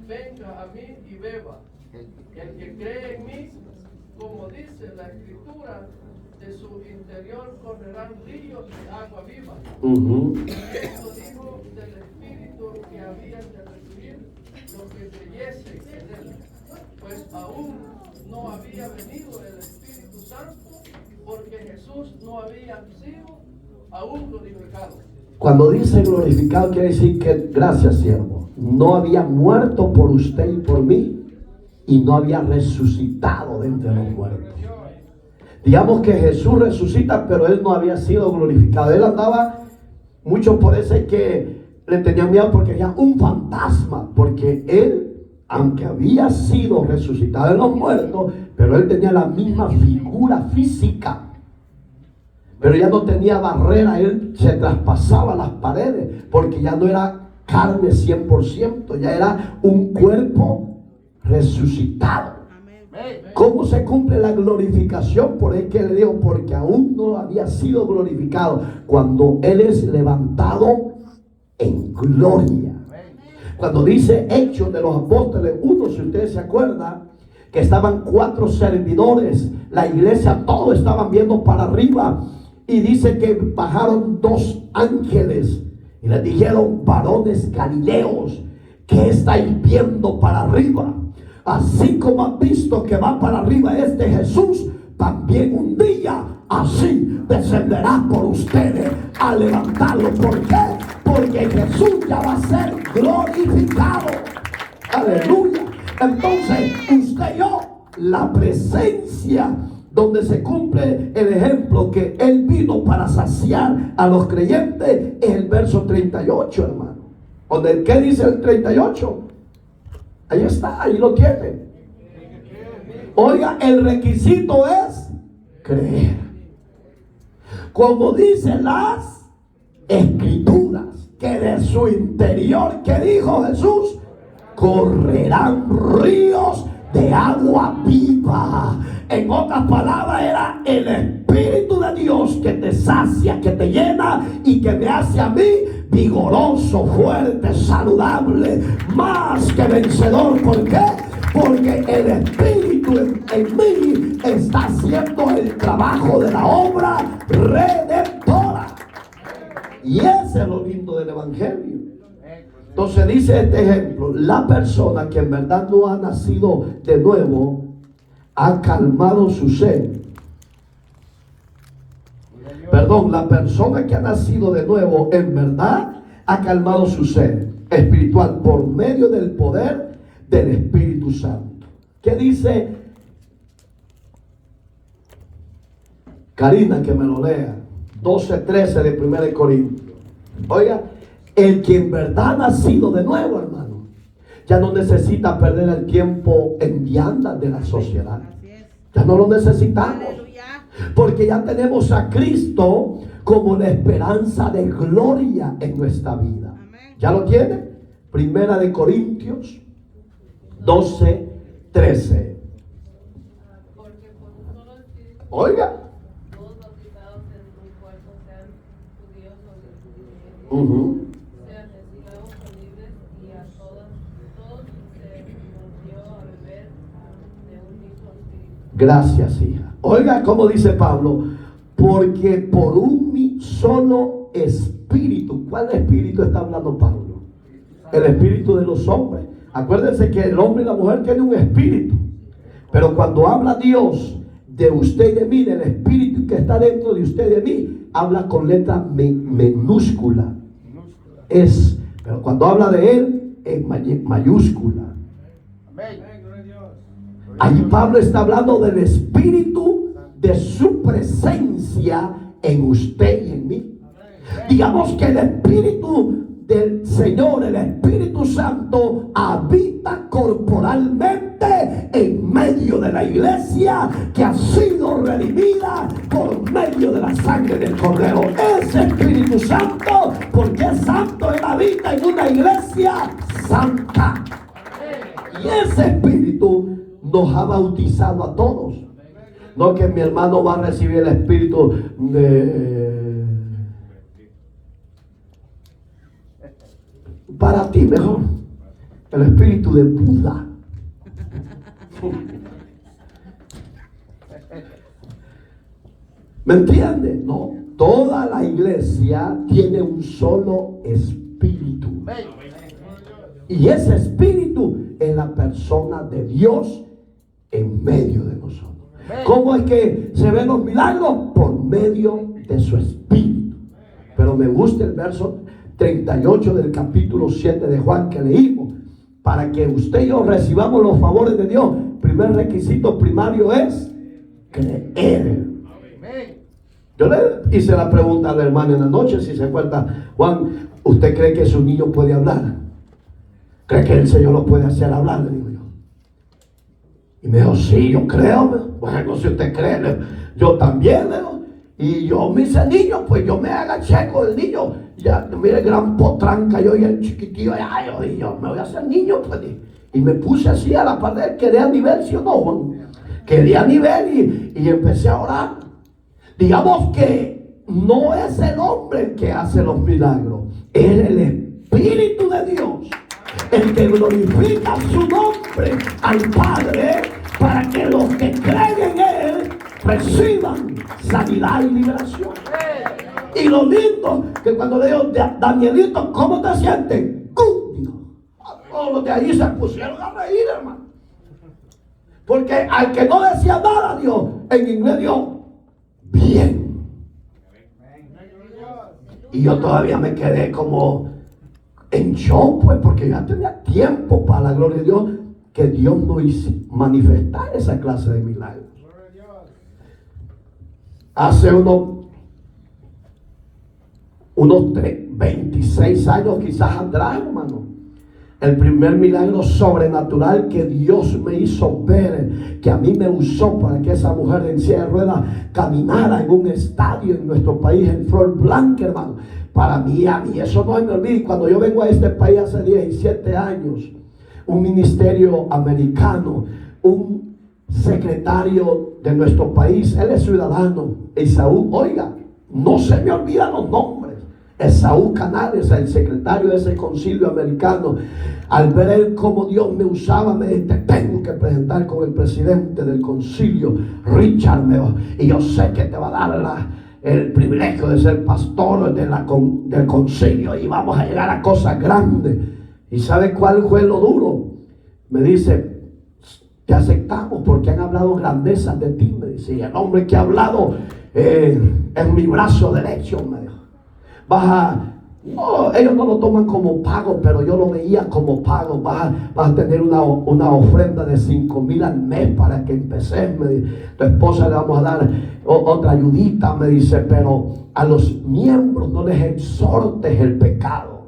B: venga a mí y beba. El que cree en mí, como dice la Escritura, de su interior correrán ríos de agua viva. Esto dijo del Espíritu que habían de recibir los que creyesen en él, pues aún no había venido el Espíritu Santo, porque Jesús no había sido aún glorificado.
A: Cuando dice glorificado, quiere decir que, gracias siervo, no había muerto por usted y por mí, y no había resucitado de entre los muertos. Digamos que Jesús resucita, pero él no había sido glorificado. Él andaba, mucho por eso es que le tenían miedo, porque era un fantasma, porque él, aunque había sido resucitado de los muertos, pero él tenía la misma figura física, pero ya no tenía barrera. Él se traspasaba las paredes, porque ya no era carne 100%, ya era un cuerpo resucitado. ¿Cómo se cumple la glorificación? Por el que le digo, porque aún no había sido glorificado, cuando él es levantado en gloria. Cuando dice Hechos de los Apóstoles 1, si ustedes se acuerdan, que estaban 4 servidores, la iglesia, todos estaban viendo para arriba, y dice que bajaron 2 ángeles y les dijeron: varones galileos, ¿qué estáis viendo para arriba? Así como han visto que va para arriba este Jesús, también un día así descenderá por ustedes a levantarlo. ¿Por qué? Porque Jesús ya va a ser glorificado. Aleluya. Entonces, usted y yo, la presencia donde se cumple el ejemplo que Él vino para saciar a los creyentes, es el verso 38, hermano. Donde, ¿qué dice el 38? Ahí está, ahí lo tiene. Oiga, el requisito es creer. Como dicen las Escrituras, que de su interior, ¿qué dijo Jesús? Correrán ríos de agua viva. En otras palabras, era el Espíritu de Dios que te sacia, que te llena y que me hace a mí vigoroso, fuerte, saludable, más que vencedor. ¿Por qué? Porque el Espíritu en mí está haciendo el trabajo de la obra redentora. Y ese es lo lindo del Evangelio. Entonces dice este ejemplo: la persona que en verdad no ha nacido de nuevo ha calmado su sed. Perdón, la persona que ha nacido de nuevo en verdad ha calmado su sed espiritual por medio del poder del Espíritu Santo. ¿Qué dice? Karina, que me lo lea. 12:13 de 1 Corintios. Oiga, el que en verdad ha nacido de nuevo, hermano, ya no necesita perder el tiempo en viandas de la sociedad. Ya no lo necesitamos. Porque ya tenemos a Cristo como la esperanza de gloria en nuestra vida. ¿Ya lo tiene? 1 Corintios 12:13. Oiga.
E: Sean esclavos o libres, y a todos se nos dio a beber de un mismo espíritu.
A: Gracias, hija. Oiga cómo dice Pablo: porque por un solo espíritu. ¿Cuál espíritu está hablando Pablo? El espíritu de los hombres. Acuérdense que el hombre y la mujer tienen un espíritu, pero cuando habla Dios de usted y de mí, del espíritu que está dentro de usted y de mí, habla con letra minúscula. Pero cuando habla de él, es mayúscula. Allí Pablo está hablando del espíritu de su presencia en usted y en mí. Digamos que el espíritu del Señor, el Espíritu Santo, habita corporalmente en medio de la iglesia que ha sido redimida por medio de la sangre del Cordero. Ese Espíritu Santo, porque es santo, él habita en una iglesia santa. Y ese Espíritu nos ha bautizado a todos. No que mi hermano va a recibir el Espíritu para ti mejor, el espíritu de Buda. ¿Me entiende? No, toda la iglesia tiene un solo espíritu. Y ese espíritu es la persona de Dios en medio de nosotros. ¿Cómo es que se ven los milagros? Por medio de su espíritu. Pero me gusta el verso 38 del capítulo 7 de Juan que leímos. Para que usted y yo recibamos los favores de Dios, primer requisito primario es creer. Yo le hice la pregunta a la hermana en la noche, si se acuerda: Juan, ¿usted cree que su niño puede hablar? ¿Cree que el Señor lo puede hacer hablar? Le digo yo. Y me dijo: sí, yo creo. Bueno, si usted cree, yo también, le digo. Y yo me hice niño, pues yo me agaché con el niño. Ya, mire, el gran potranca, yo y el chiquitillo, yo me voy a hacer niño, pues. Y me puse así a la pared, quedé a nivel, ¿sí o no, Juan? Quedé a nivel y empecé a orar. Digamos que no es el hombre el que hace los milagros, es el Espíritu de Dios el que glorifica su nombre al Padre, para que los que creen en Él reciban sanidad y liberación. Y lo lindo que cuando le digo: Danielito, ¿cómo te sientes? Todos los de allí se pusieron a reír, hermano. Porque al que no decía nada, Dios en inglés dio bien. Y yo todavía me quedé como en shock, pues, porque ya tenía tiempo, para la gloria de Dios, que Dios no hizo manifestar esa clase de milagros. Hace unos 26 años quizás atrás, hermano, el primer milagro sobrenatural que Dios me hizo ver, que a mí me usó para que esa mujer en silla de ruedas caminara en un estadio en nuestro país, en Flor Blanca, hermano. Para mí, a mí eso no se me olvida. Cuando yo vengo a este país hace 17 años, un ministerio americano, un secretario de nuestro país, él es ciudadano, Esaú, oiga, no se me olvidan los nombres. Esaú Canales, el secretario de ese concilio americano, al ver él cómo Dios me usaba, me dice: te tengo que presentar con el presidente del concilio, Richard Meo, y yo sé que te va a dar el privilegio de ser pastor del concilio y vamos a llegar a cosas grandes. ¿Y sabe cuál fue lo duro? Me dice: te aceptamos porque han hablado grandezas de ti. Me dice: y el hombre que ha hablado en mi brazo derecho, me dijo, no, ellos no lo toman como pago, pero yo lo veía como pago. Vas a tener una ofrenda de 5,000 al mes para que empeces. Me dice, tu esposa le vamos a dar otra ayudita. Me dice: pero a los miembros no les exhortes el pecado.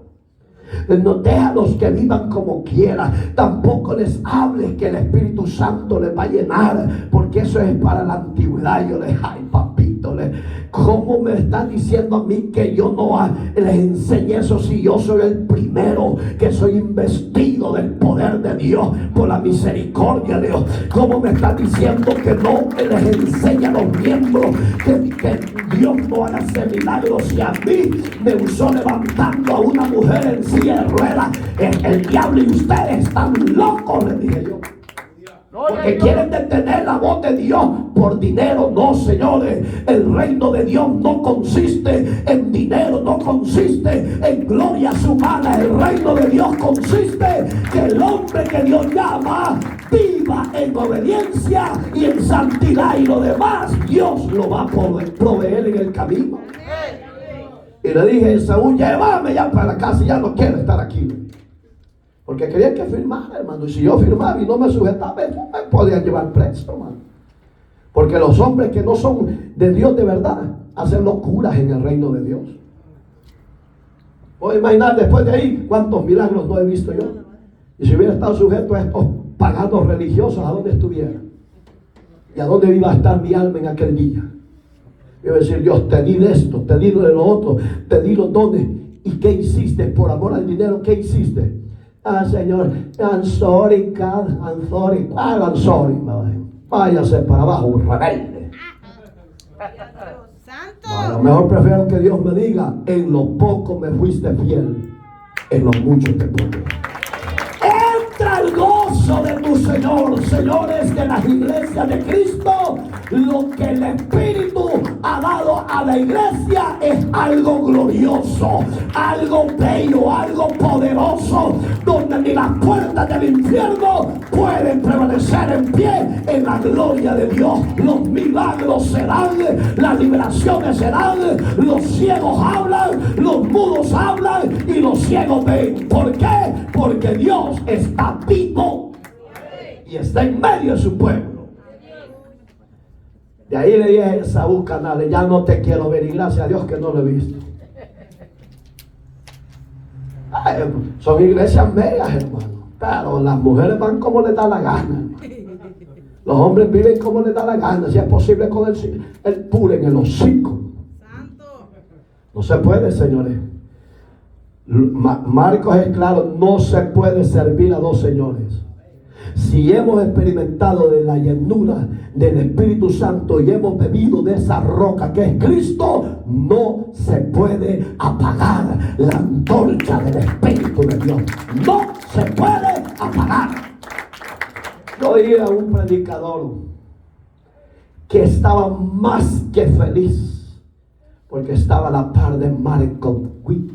A: No, déjalos que vivan como quieran. Tampoco les hables que el Espíritu Santo les va a llenar, porque eso es para la antigüedad. Yo les, ay papito, ¿cómo me están diciendo a mí que yo no les enseñe eso si yo soy el primero que soy investido del poder de Dios por la misericordia de Dios? ¿Cómo me están diciendo que no les enseña a los miembros que Dios no haga hacer milagros? Y a mí me usó levantando a una mujer en silla de ruedas. El diablo y ustedes están locos, le dije yo, porque quieren detener la voz de Dios por dinero. No, señores, el reino de Dios no consiste en dinero, no consiste en glorias humanas. El reino de Dios consiste que el hombre que Dios llama viva en obediencia y en santidad, y lo demás Dios lo va a proveer en el camino. Y le dije: Saúl, llévame ya para la casa, ya no quiero estar aquí. Porque querían que firmara, hermano. Y si yo firmaba y no me sujetaba, me podían llevar preso, hermano. Porque los hombres que no son de Dios de verdad hacen locuras en el reino de Dios. Puedo imaginar después de ahí cuántos milagros no he visto yo. Y si hubiera estado sujeto a estos paganos religiosos, ¿a dónde estuviera? ¿Y a dónde iba a estar mi alma en aquel día? Iba a decir: Dios, te di de esto, te di de lo otro, te di los dones. ¿Y qué hiciste? Por amor al dinero, ¿qué hiciste? Ah, Señor, I'm sorry, God, I'm sorry. Ah, I'm sorry. Váyase para abajo, rebelde. A lo mejor prefiero que Dios me diga: en lo poco me fuiste fiel, en lo mucho te pondré. Entra el gozo de tu Señor. Señores de las iglesias de Cristo, lo que el Espíritu ha dado a la iglesia es algo glorioso, algo bello, algo poderoso, donde ni las puertas del infierno pueden prevalecer en pie en la gloria de Dios. Los milagros se dan, las liberaciones se dan, los ciegos hablan, los mudos hablan y los ciegos ven. ¿Por qué? Porque Dios está vivo y está en medio de su pueblo. De ahí le dije a Esaú Canales: ya no te quiero ver, y gracias a Dios que no lo he visto. Ay, son iglesias megas, hermano, pero las mujeres van como les da la gana, hermano. Los hombres viven como les da la gana, si es posible con el puro en el hocico. No se puede, señores. Marcos es claro: no se puede servir a dos señores. Si hemos experimentado de la llenura del Espíritu Santo y hemos bebido de esa roca que es Cristo, no se puede apagar la antorcha del Espíritu de Dios. No se puede apagar. Yo oí a un predicador que estaba más que feliz porque estaba a la par de Marco Witt.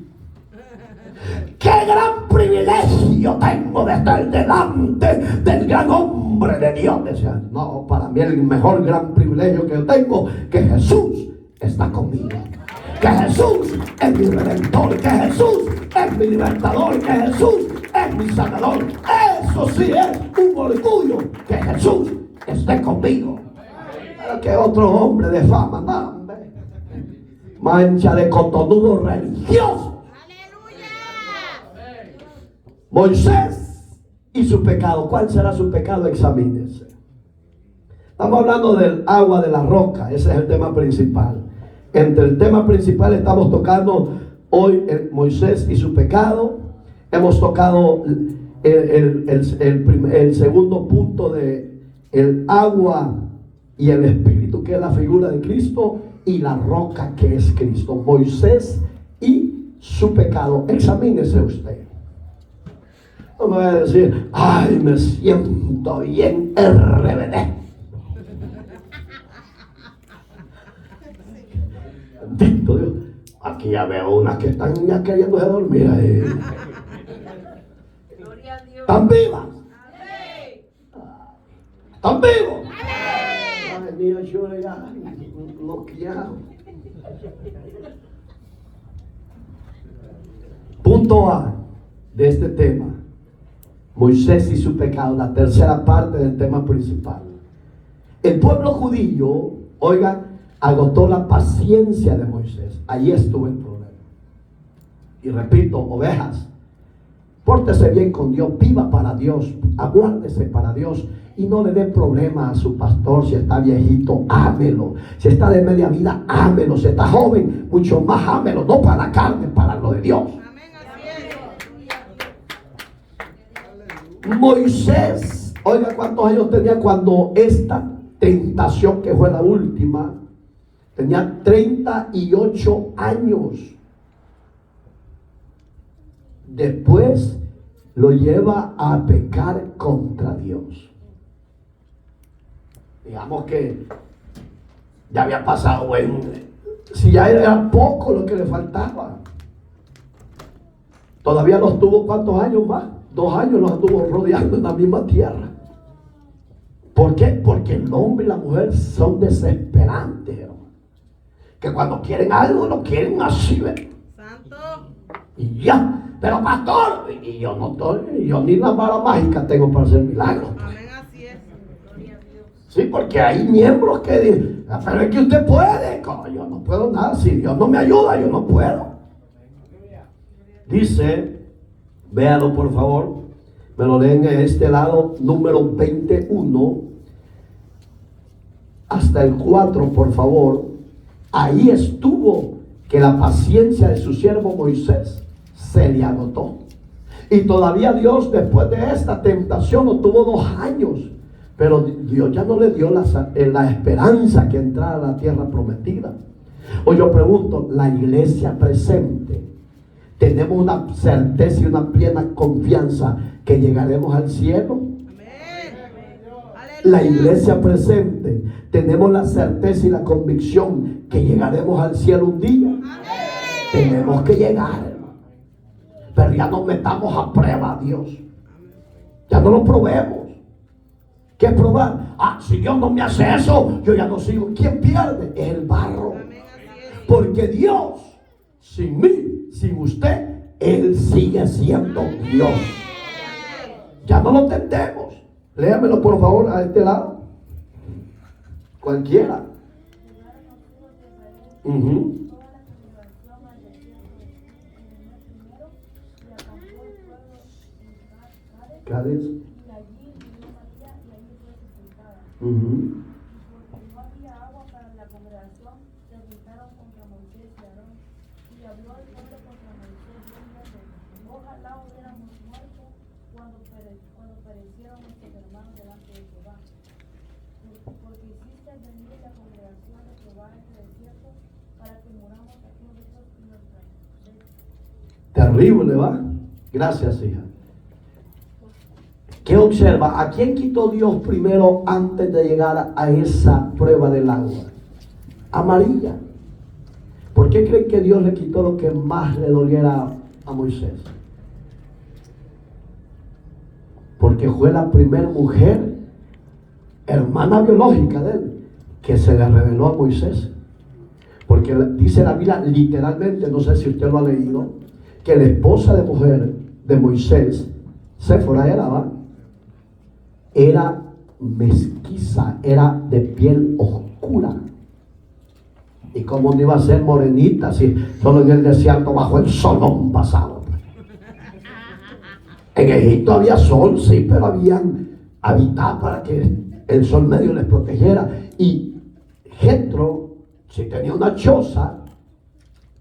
A: ¡Qué gran privilegio tengo de estar delante del gran hombre de Dios! Decía: no, para mí el mejor gran privilegio que yo tengo, que Jesús está conmigo, que Jesús es mi redentor, que Jesús es mi libertador, que Jesús es mi sanador. Eso sí es un orgullo, que Jesús esté conmigo. Pero que otro hombre de fama, no, mancha de cotonudo religioso. Moisés y su pecado. ¿Cuál será su pecado? Examínese. Estamos hablando del agua de la roca. Ese es el tema principal. Entre el tema principal estamos tocando hoy Moisés y su pecado. Hemos tocado el segundo punto de el agua y el espíritu, que es la figura de Cristo, y la roca, que es Cristo. Moisés y su pecado. Examínese usted. No me va a decir, ay, me siento bien RBD. Bendito Dios. Aquí ya veo unas que están ya queriéndose dormir ahí.
E: Gloria a Dios.
A: ¿Están vivas?
E: Amén.
A: ¿Están vivos? Ay, mira, yo ya no quiero. Punto A de este tema: Moisés y su pecado, la tercera parte del tema principal. El pueblo judío, oiga, agotó la paciencia de Moisés. Allí estuvo el problema. Y repito, ovejas, pórtese bien con Dios, viva para Dios, aguárdese para Dios y no le dé problema a su pastor. Si está viejito, ámelo. Si está de media vida, ámelo. Si está joven, mucho más ámelo. No para la carne, para lo de Dios. Moisés, oiga cuántos años tenía cuando esta tentación, que fue la última, tenía 38 años. Después lo lleva a pecar contra Dios. Digamos que ya había pasado, bueno, si ya era poco lo que le faltaba. Todavía los tuvo, ¿cuántos años más? 2 años los estuvo rodeando en la misma tierra. ¿Por qué? Porque el hombre y la mujer son desesperantes, hermano. Que cuando quieren algo, lo quieren así, ¿ves?
E: Santo.
A: Y ya. Pero pastor, y yo no estoy, yo ni la vara mágica tengo para hacer milagros.
E: Amén, así es. Gloria a Dios.
A: Sí, porque hay miembros que dicen, pero es que usted puede. Yo no puedo nada. Si Dios no me ayuda, yo no puedo. Dice, véalo por favor, me lo leen en este lado, número 21 hasta el 4, por favor. Ahí estuvo que la paciencia de su siervo Moisés se le agotó. Y todavía Dios, después de esta tentación, lo tuvo 2 años. Pero Dios ya no le dio la esperanza que entrara a la tierra prometida. Hoy yo pregunto, la iglesia presente, ¿tenemos una certeza y una plena confianza que llegaremos al cielo? La iglesia presente, ¿tenemos la certeza y la convicción que llegaremos al cielo un día? Tenemos que llegar, hermano. Pero ya no metamos a prueba a Dios. Ya no lo probemos. ¿Qué es probar? Si Dios no me hace eso, yo ya no sigo. ¿Quién pierde? Es el barro. Porque Dios, sin mí, sin usted, Él sigue siendo Dios. Ya no lo tentemos. Léamelo por favor a este lado. Cualquiera. Cádiz.
F: Porque no había agua para la congregación, se juntaron contra Moisés y Aarón, y habló el pueblo contra Moisés, diciendo: ojalá hubiéramos muerto cuando perecieron nuestros hermanos delante de Jehová, porque hiciste venir la congregación de Jehová entre el desierto para que muramos aquí nosotros y nuestras bestias.
A: Terrible, ¿va? Gracias, hija. ¿Qué observa? ¿A quién quitó Dios primero antes de llegar a esa prueba del agua? A María. ¿Por qué creen que Dios le quitó lo que más le doliera a Moisés? Porque fue la primera mujer, hermana biológica de él, que se le reveló a Moisés. Porque dice la Biblia literalmente, no sé si usted lo ha leído, que la esposa de mujer de Moisés, Séfora era mestiza, era de piel oscura. ¿Y cómo no iba a ser morenita si solo en el desierto bajo el solón pasaba? En Egipto había sol, sí, pero habían hábitat para que el sol medio les protegiera. Y Jetro, si tenía una choza,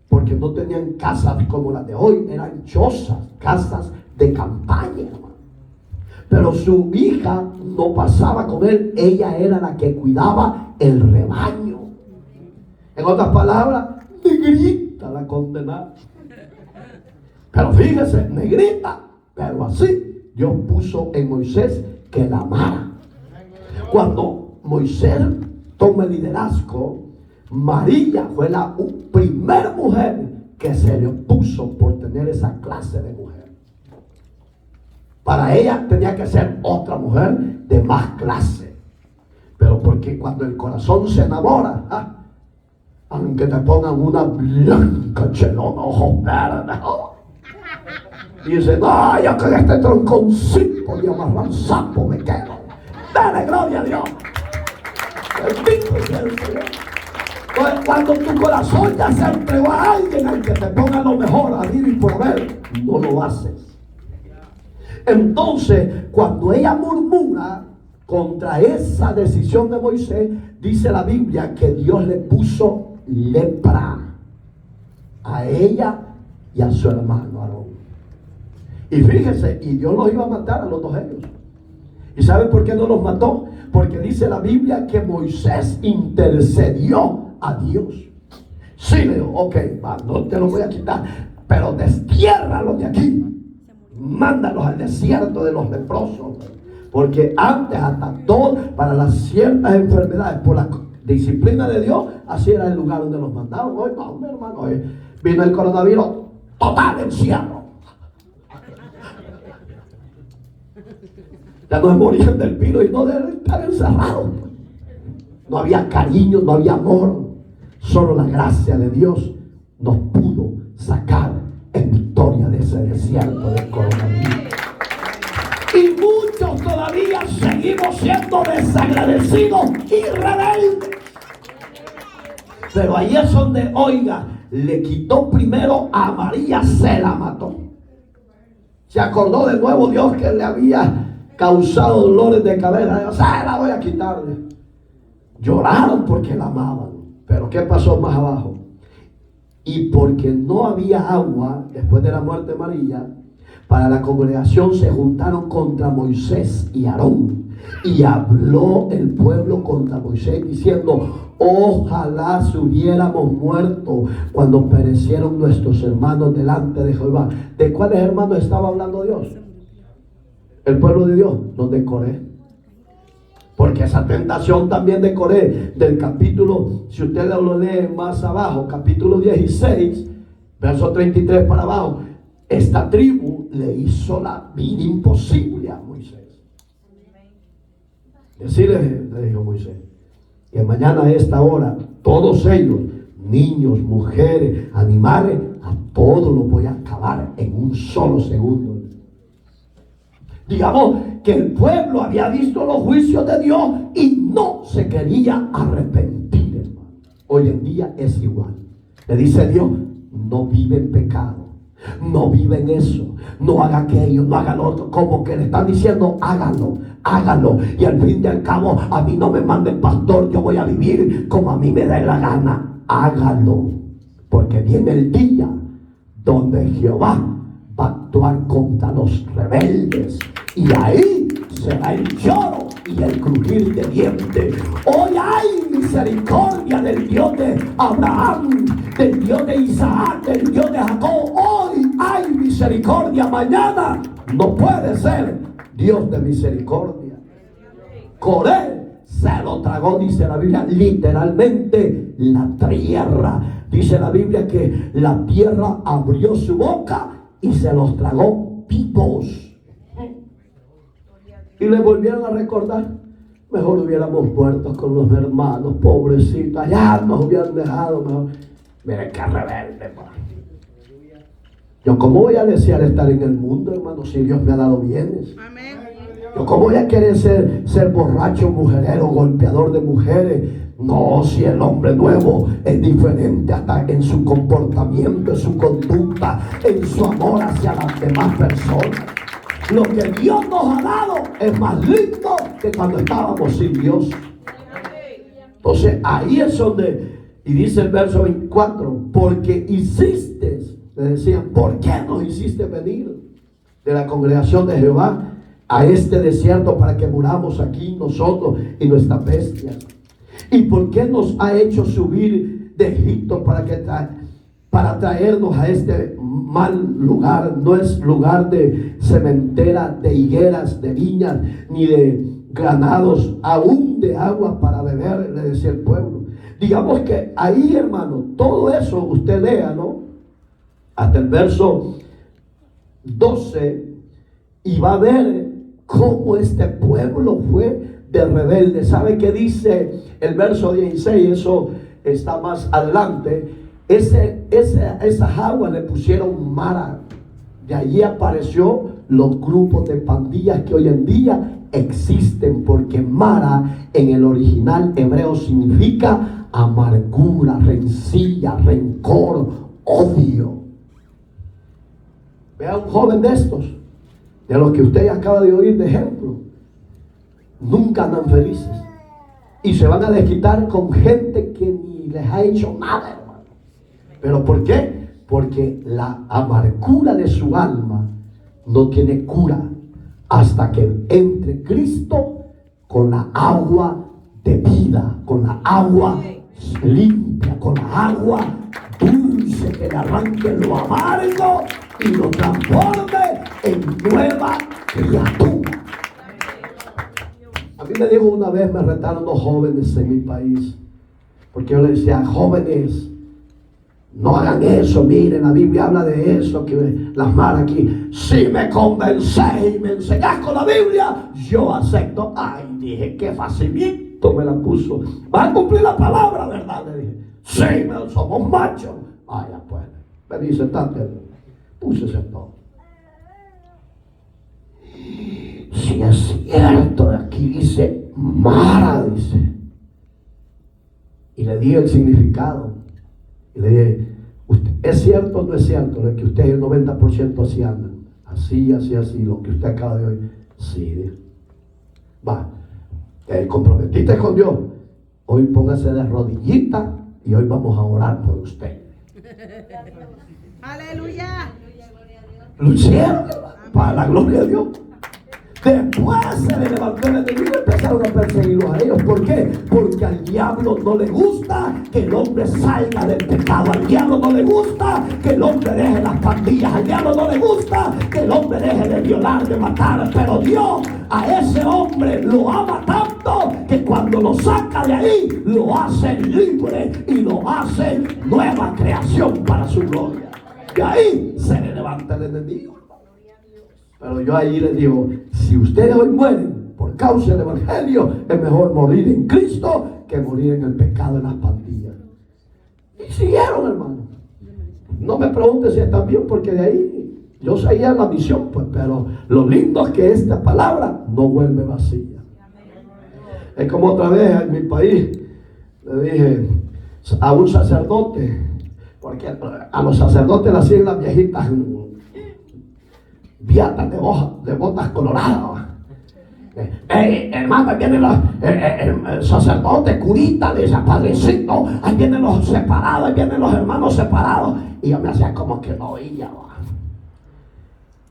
A: porque no tenían casas como las de hoy, eran chozas, casas de campaña, hermano. Pero su hija no pasaba con él, ella era la que cuidaba el rebaño. En otras palabras, negrita la condenada. Pero fíjese, negrita, pero así Dios puso en Moisés que la amara. Cuando Moisés toma el liderazgo, María fue la primera mujer que se le opuso por tener esa clase de mujer. Para ella tenía que ser otra mujer de más clase. Pero porque cuando el corazón se enamora, aunque te pongan una blanca chelona, ojos verdes, y dicen, no, yo con este tronconcito y amarrar sapo me quedo. Dale gloria a Dios. Bendito sea el Señor. Entonces, cuando tu corazón ya se entregó a alguien al que te ponga lo mejor a vivir y por ver, no lo haces. Entonces, cuando ella murmura contra esa decisión de Moisés, dice la Biblia que Dios le puso lepra a ella y a su hermano Aarón. Y fíjese, y Dios los iba a matar a los dos ellos. ¿Y sabe por qué no los mató? Porque dice la Biblia que Moisés intercedió a Dios. Sí, le digo, ok, va, no te lo voy a quitar, pero destiérralos de aquí. Mándalos al desierto de los leprosos. Porque antes, hasta todo, para las ciertas enfermedades, por la disciplina de Dios, así era el lugar donde los mandaban. Hoy no, mi hermano, hoy vino el coronavirus, total encierro. Ya no se morían del virus y no deben estar encerrados. No había cariño, no había amor. Solo la gracia de Dios nos pudo sacar en victoria de ese desierto del coronavirus. Y muchos todavía seguimos siendo desagradecidos y rebeldes. Pero ahí es donde, oiga, le quitó primero a María, se la mató. Se acordó de nuevo Dios que le había causado dolores de cabeza. Se la voy a quitarle. Lloraron porque la amaban. Pero ¿qué pasó más abajo? Y porque no había agua después de la muerte de María, para la congregación se juntaron contra Moisés y Aarón. Y habló el pueblo contra Moisés diciendo, ojalá se hubiéramos muerto cuando perecieron nuestros hermanos delante de Jehová. ¿De cuáles hermanos estaba hablando Dios? El pueblo de Dios, los de Coré. Porque esa tentación también de Coré, del capítulo, si usted lo lee más abajo, capítulo 16, verso 33 para abajo, esta tribu le hizo la vida imposible a Moisés. Decirle, le dijo Moisés, que mañana a esta hora, todos ellos, niños, mujeres, animales, a todos los voy a acabar en un solo segundo. Digamos que el pueblo había visto los juicios de Dios y no se quería arrepentir, hermano. Hoy en día es igual. Le dice Dios, no vive en pecado, no vive en eso, no haga aquello, no haga lo otro. Como que le están diciendo, hágalo, hágalo. Y al fin y al cabo, a mí no me manda el pastor, yo voy a vivir como a mí me dé la gana. Hágalo, porque viene el día donde Jehová va a actuar contra los rebeldes. Y ahí será el lloro y el crujir de dientes. Hoy hay misericordia del Dios de Abraham, del Dios de Isaac, del Dios de Jacob. Hoy hay misericordia. Mañana no puede ser Dios de misericordia. Coré se lo tragó, dice la Biblia, literalmente la tierra. Dice la Biblia que la tierra abrió su boca y se los tragó vivos. Y le volvieron a recordar, mejor hubiéramos muerto con los hermanos, pobrecitos, allá nos hubieran dejado mejor. Miren qué rebelde, hermano. Yo cómo voy a desear estar en el mundo, hermano, si Dios me ha dado bienes.
B: Amén.
A: Yo cómo voy a querer ser borracho, mujerero, golpeador de mujeres. No, si el hombre nuevo es diferente hasta en su comportamiento, en su conducta, en su amor hacia las demás personas. Lo que Dios nos ha dado es más lindo que cuando estábamos sin Dios. Entonces ahí es donde, y dice el verso 24, porque hiciste, le decían, ¿por qué nos hiciste venir de la congregación de Jehová a este desierto para que muramos aquí nosotros y nuestras bestias? ¿Y por qué nos ha hecho subir de Egipto para traernos a este mal lugar? No es lugar de cementera, de higueras, de viñas, ni de granados, aún de agua para beber, le decía el pueblo. Digamos que ahí, hermano, todo eso usted lea, ¿no? Hasta el verso 12, y va a ver cómo este pueblo fue de rebelde. ¿Sabe qué dice el verso 16? Eso está más adelante. Esas aguas le pusieron Mara. De allí apareció los grupos de pandillas que hoy en día existen, porque Mara en el original hebreo significa amargura, rencilla, rencor, odio. Vea un joven de estos, de los que usted acaba de oír de ejemplo, nunca andan felices y se van a desquitar con gente que ni les ha hecho nada, hermano. ¿Pero por qué? Porque la amargura de su alma no tiene cura hasta que entre Cristo con la agua de vida, con la agua limpia, con la agua dulce que le arranque lo amargo y lo transforme en nueva criatura. A mí me dijo una vez, me retaron dos jóvenes en mi país, porque yo le decía, jóvenes, no hagan eso, miren, la Biblia habla de eso, que las malas aquí, si me convencéis y me enseñás con la Biblia, yo acepto. Ay, dije, qué facilito me la puso. ¿Van a cumplir la palabra, verdad? Le dije, sí, somos machos. Vaya pues, me dice, sentate, púsese todo. Si es cierto, aquí dice Mara, dice. Y le di el significado. Y le dije, ¿es cierto o no es cierto lo que ustedes el 90% así andan? Así, lo que usted acaba de oír. Sí. Va, te comprometiste con Dios. Hoy póngase de rodillita y hoy vamos a orar por usted.
G: Aleluya.
A: Lo hicieron para la gloria de Dios. Después se le levantó el enemigo y empezaron a perseguirlos a ellos. ¿Por qué? Porque al diablo no le gusta que el hombre salga del pecado. Al diablo no le gusta que el hombre deje las pandillas. Al diablo no le gusta que el hombre deje de violar, de matar. Pero Dios a ese hombre lo ama tanto que cuando lo saca de ahí lo hace libre y lo hace nueva creación para su gloria. Y ahí se le levanta el enemigo. Pero yo ahí les digo, si ustedes hoy mueren por causa del evangelio, es mejor morir en Cristo que morir en el pecado, en las pandillas. Y siguieron, hermano. No me pregunte si están bien, porque de ahí yo seguía la misión, pues, pero lo lindo es que esta palabra no vuelve vacía. Es como otra vez en mi país le dije a un sacerdote, porque a los sacerdotes le hacían las viejitas viatas de botas coloradas. Hermano, ahí vienen los sacerdotes, curitas, le dice, padrecito, ahí vienen los separados, ahí vienen los hermanos separados. Y yo me hacía como que no oía.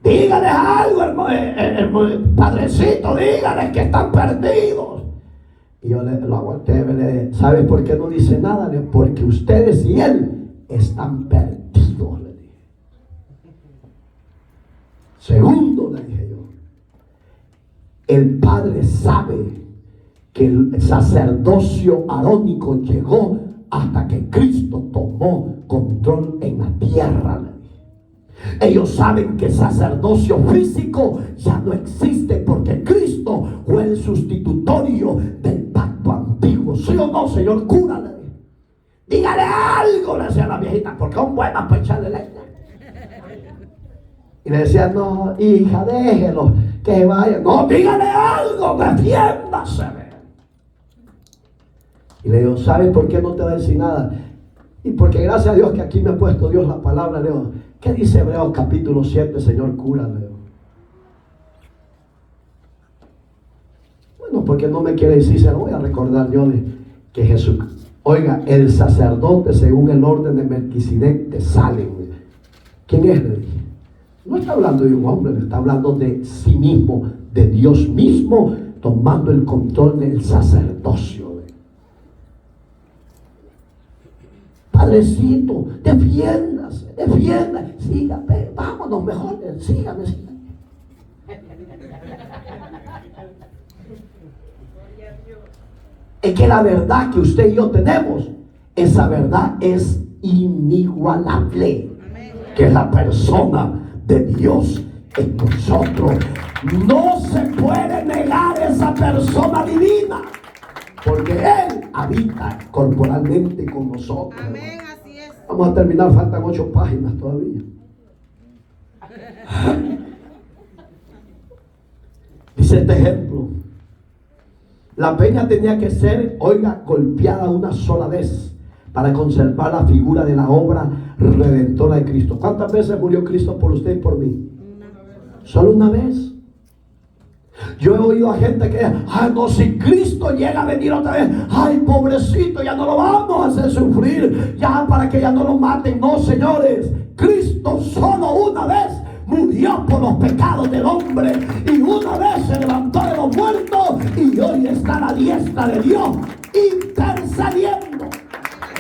A: Dígales algo, hermano, padrecito, dígales que están perdidos. Y yo lo aguanté, le dije, ¿sabes por qué no dice nada? Porque ustedes y él están perdidos. Segundo, le dije yo, el Padre sabe que el sacerdocio arónico llegó hasta que Cristo tomó control en la tierra. Le dije. Ellos saben que el sacerdocio físico ya no existe porque Cristo fue el sustitutorio del pacto antiguo. ¿Sí o no, señor cura? Le dije. Dígale algo, le decía la viejita, porque son buenas para echarle leña. Y le decía, no, hija, déjelo, que vaya. No, dígale algo, defiéndase. Y le digo, ¿sabe por qué no te va a decir nada? Y porque gracias a Dios que aquí me ha puesto Dios la palabra, le digo, ¿qué dice Hebreos capítulo 7, señor cura? Le digo. Bueno, porque no me quiere decir, se lo voy a recordar yo de que Jesús, oiga, el sacerdote según el orden de Melquisedec te sale. ¿Quién es? Le dije. No está hablando de un hombre, le está hablando de sí mismo, de Dios mismo, tomando el control del sacerdocio. Padrecito, defiéndase, sígame, vámonos mejor, sígame. Es que la verdad que usted y yo tenemos, esa verdad es inigualable, que es la persona de Dios en nosotros. No se puede negar esa persona divina, porque Él habita corporalmente con nosotros.
G: Amén, así es.
A: Vamos a terminar, faltan 8 páginas todavía. Dice este ejemplo: la peña tenía que ser, oiga, golpeada una sola vez para conservar la figura de la obra redentora de Cristo. ¿Cuántas veces murió Cristo por usted y por mí? Solo una vez. Yo he oído a gente que, ay no, si Cristo llega a venir otra vez, ay pobrecito, ya no lo vamos a hacer sufrir, ya para que ya no lo maten. No, señores, Cristo solo una vez murió por los pecados del hombre y una vez se levantó de los muertos y hoy está a la diestra de Dios intercediendo.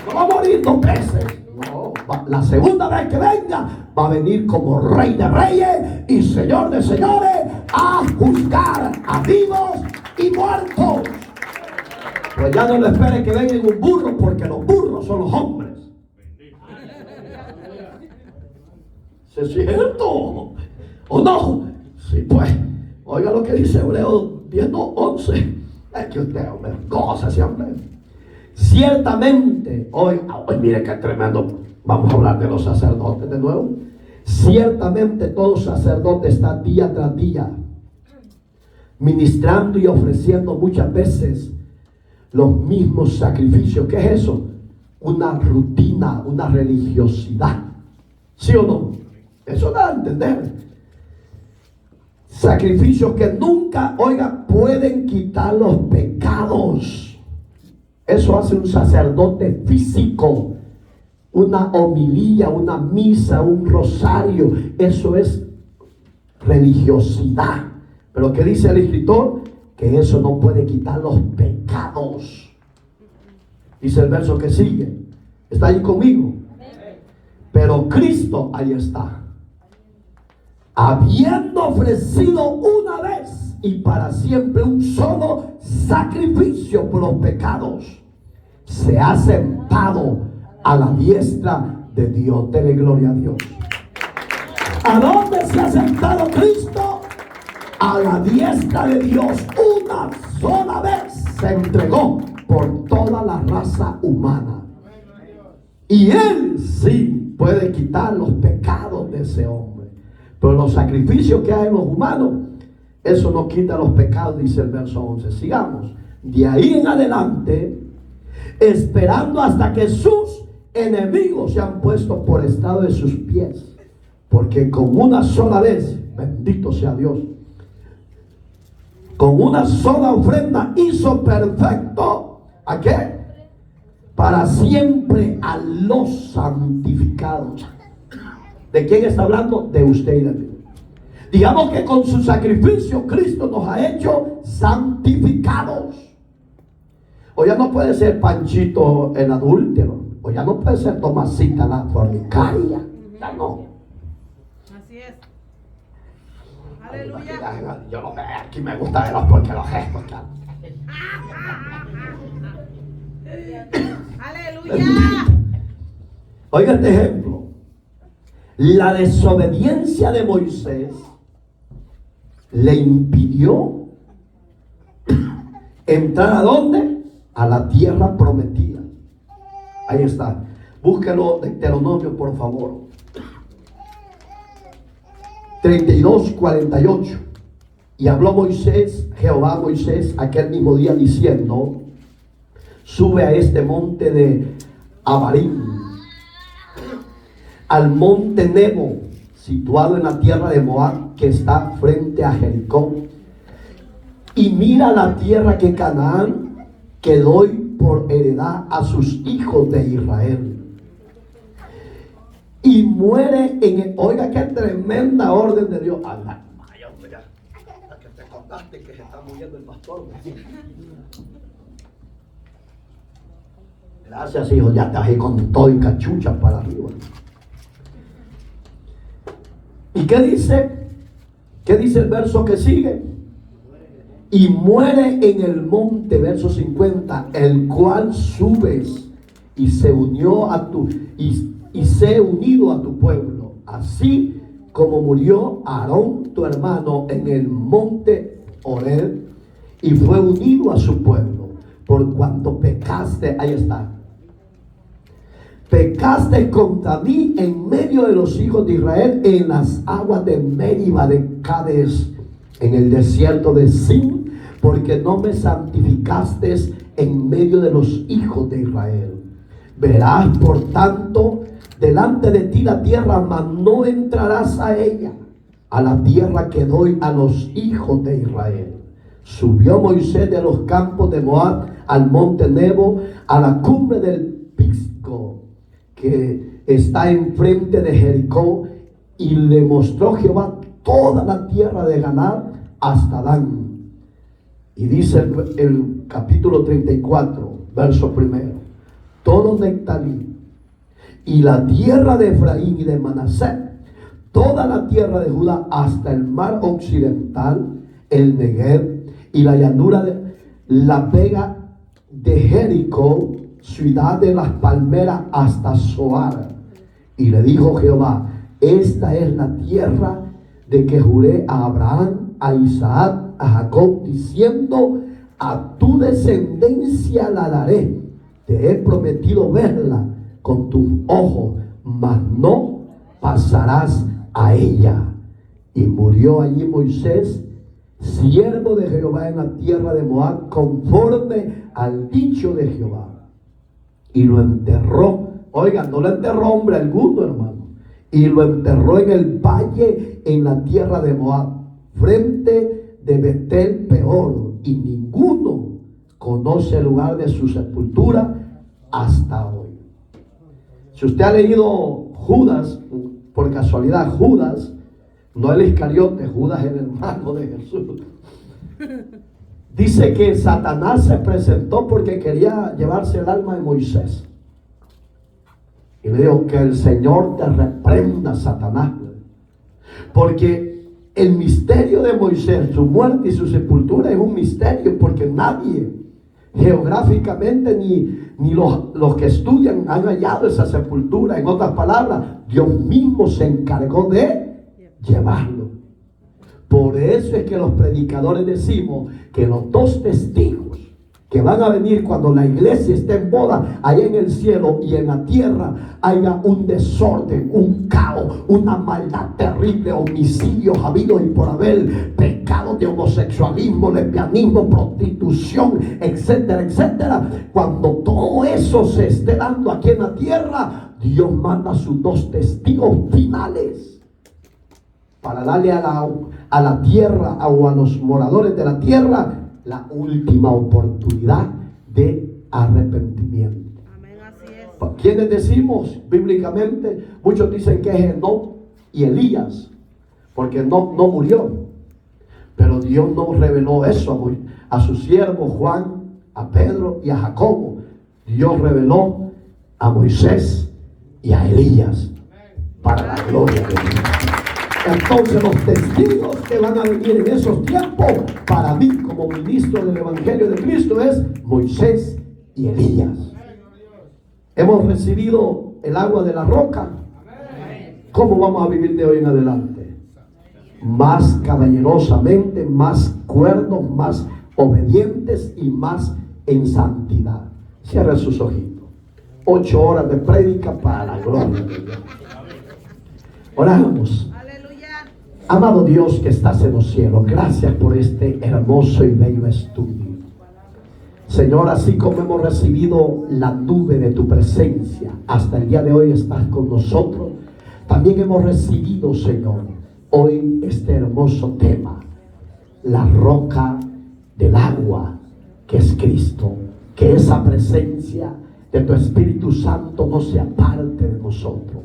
A: No va a morir 2 veces. No, la segunda vez que venga va a venir como Rey de Reyes y Señor de Señores a juzgar a vivos y muertos. Pues ya no le espere que venga en un burro, porque los burros son los hombres. ¿Sí es cierto o no? Sí, pues, oiga lo que dice Hebreos 10:11. Es que usted, hombre, gózese, hombre. Ciertamente, hoy mire qué tremendo. Vamos a hablar de los sacerdotes de nuevo. Ciertamente todo sacerdote está día tras día ministrando y ofreciendo muchas veces los mismos sacrificios. ¿Qué es eso? Una rutina, una religiosidad. ¿Sí o no? Eso da a entender. Sacrificios que nunca, oiga, pueden quitar los pecados. Eso hace un sacerdote físico. Una homilía, una misa, un rosario. Eso es religiosidad. Pero ¿qué dice el escritor? Que eso no puede quitar los pecados. Dice el verso que sigue. ¿Está ahí conmigo? Pero Cristo, ahí está, habiendo ofrecido una vez y para siempre un solo sacrificio por los pecados, se ha sentado a la diestra de Dios. Dele gloria a Dios. ¿A dónde se ha sentado Cristo? A la diestra de Dios. Una sola vez se entregó por toda la raza humana. Y Él sí puede quitar los pecados de ese hombre. Pero los sacrificios que hay en los humanos, eso no quita los pecados, dice el verso 11. Sigamos. De ahí en adelante, esperando hasta que sus enemigos se han puesto por estrado de sus pies. Porque con una sola vez, bendito sea Dios, con una sola ofrenda hizo perfecto, ¿a qué? Para siempre a los santificados. ¿De quién está hablando? De usted y de mí. Digamos que con su sacrificio Cristo nos ha hecho santificados. O ya no puede ser Panchito el adúltero, o ya no puede ser Tomasita la fornicaria. Ya no.
G: Así es. Aleluya.
A: Yo no, aquí me gusta verlos porque los gestos.
G: Aleluya.
A: Oiga este ejemplo. La desobediencia de Moisés le impidió entrar ¿a dónde? A la tierra prometida. Ahí está. Búsquelo, Deuteronomio, por favor. 32:48. Y habló Moisés, Jehová a Moisés aquel mismo día diciendo: sube a este monte de Abarim, al monte Nebo, situado en la tierra de Moab, que está frente a Jericó, y mira la tierra que Canaán, que doy por heredad a sus hijos de Israel. Y muere oiga qué tremenda orden de Dios. Anda, vaya, hombre, ya que te contaste que se está muriendo el pastor. Gracias, hijo, ya te bajé con todo y cachucha para arriba. ¿Y qué dice? ¿Qué dice el verso que sigue? Y muere en el monte, verso 50, el cual subes y se unió a tu y se he unido a tu pueblo, así como murió Aarón tu hermano en el monte Horeb y fue unido a su pueblo, por cuanto pecaste, ahí está, pecaste contra mí en medio de los hijos de Israel en las aguas de Meriba de Cades, en el desierto de Sin, porque no me santificaste en medio de los hijos de Israel. Verás por tanto delante de ti la tierra, mas no entrarás a ella, a la tierra que doy a los hijos de Israel. Subió Moisés de los campos de Moab al monte Nebo, a la cumbre del Pisco, que está enfrente de Jericó, y le mostró Jehová toda la tierra de Galaad hasta Dan. Y dice el capítulo 34, verso 1: todo Nectalí y la tierra de Efraín y de Manasés, toda la tierra de Judá hasta el mar occidental, el Negev y la llanura de la pega de Jericó, ciudad de las palmeras, hasta Zoar. Y le dijo Jehová: esta es la tierra de que juré a Abraham, a Isaac, a Jacob, diciendo: a tu descendencia la daré. Te he prometido verla con tus ojos, mas no pasarás a ella. Y murió allí Moisés, siervo de Jehová, en la tierra de Moab, conforme al dicho de Jehová. Y lo enterró, oigan, no lo enterró hombre alguno, hermano, y lo enterró en el valle, en la tierra de Moab, frente de Betel Peor, y ninguno conoce el lugar de su sepultura hasta hoy. Si usted ha leído Judas, por casualidad, Judas, no el Iscariote, Judas el hermano de Jesús, dice que Satanás se presentó porque quería llevarse el alma de Moisés. Y le dijo: que el Señor te reprenda, Satanás, porque el misterio de Moisés, su muerte y su sepultura, es un misterio, porque nadie geográficamente ni los que estudian han hallado esa sepultura. En otras palabras, Dios mismo se encargó de llevarlo. Por eso es que los predicadores decimos que los dos testigos que van a venir cuando la iglesia esté en boda allá en el cielo y en la tierra haya un desorden, un caos, una maldad terrible, homicidios habidos y por haber, pecados de homosexualismo, lesbianismo, prostitución, etcétera, etcétera. Cuando todo eso se esté dando aquí en la tierra, Dios manda a sus dos testigos finales para darle a la tierra o a los moradores de la tierra la última oportunidad de arrepentimiento.
G: Amén, así es.
A: ¿Quiénes decimos bíblicamente? Muchos dicen que es Enoc y Elías, porque Enoc no murió, pero Dios nos reveló eso a su siervo Juan, a Pedro y a Jacobo. Dios reveló a Moisés y a Elías para la gloria de Dios. Entonces los testigos que van a venir en esos tiempos, para mí como ministro del Evangelio de Cristo, es Moisés y Elías. Hemos recibido el agua de la roca. ¿Cómo vamos a vivir de hoy en adelante? Más caballerosamente, más cuerdos, más obedientes y más en santidad. Cierra sus ojitos. 8 horas de prédica para la gloria de Dios. Oramos. Amado Dios que estás en los cielos, gracias por este hermoso y bello estudio. Señor, así como hemos recibido la nube de tu presencia, hasta el día de hoy estás con nosotros, también hemos recibido, Señor, hoy este hermoso tema, la roca del agua, que es Cristo. Que esa presencia de tu Espíritu Santo no se aparte de nosotros.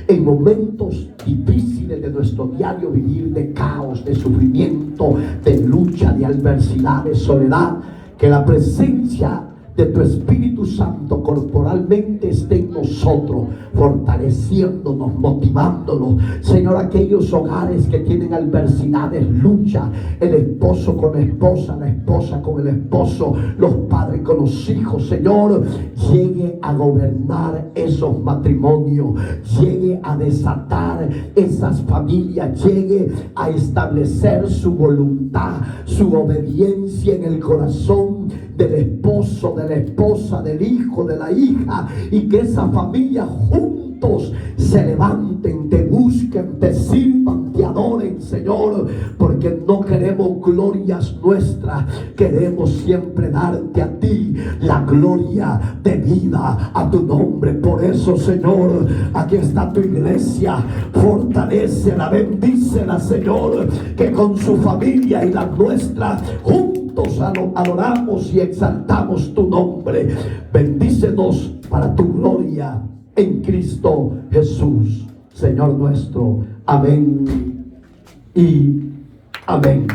A: En momentos difíciles de nuestro diario vivir, de caos, de sufrimiento, de lucha, de adversidad, de soledad, que la presencia de tu Espíritu Santo corporalmente esté en nosotros, fortaleciéndonos, motivándonos. Señor, aquellos hogares que tienen adversidades, lucha, el esposo con la esposa con el esposo, los padres con los hijos, Señor, llegue a gobernar esos matrimonios, llegue a desatar esas familias, llegue a establecer su voluntad, su obediencia en el corazón del esposo, de la esposa, del hijo, de la hija, y que esa familia juntos se levanten, te busquen, te sirvan, te adoren, Señor, porque no queremos glorias nuestras, queremos siempre darte a ti la gloria debida a tu nombre. Por eso, Señor, aquí está tu iglesia, fortalécela, bendícela, Señor, que con su familia y la nuestra juntos adoramos y exaltamos tu nombre. Bendícenos para tu gloria en Cristo Jesús, Señor nuestro. Amén y amén.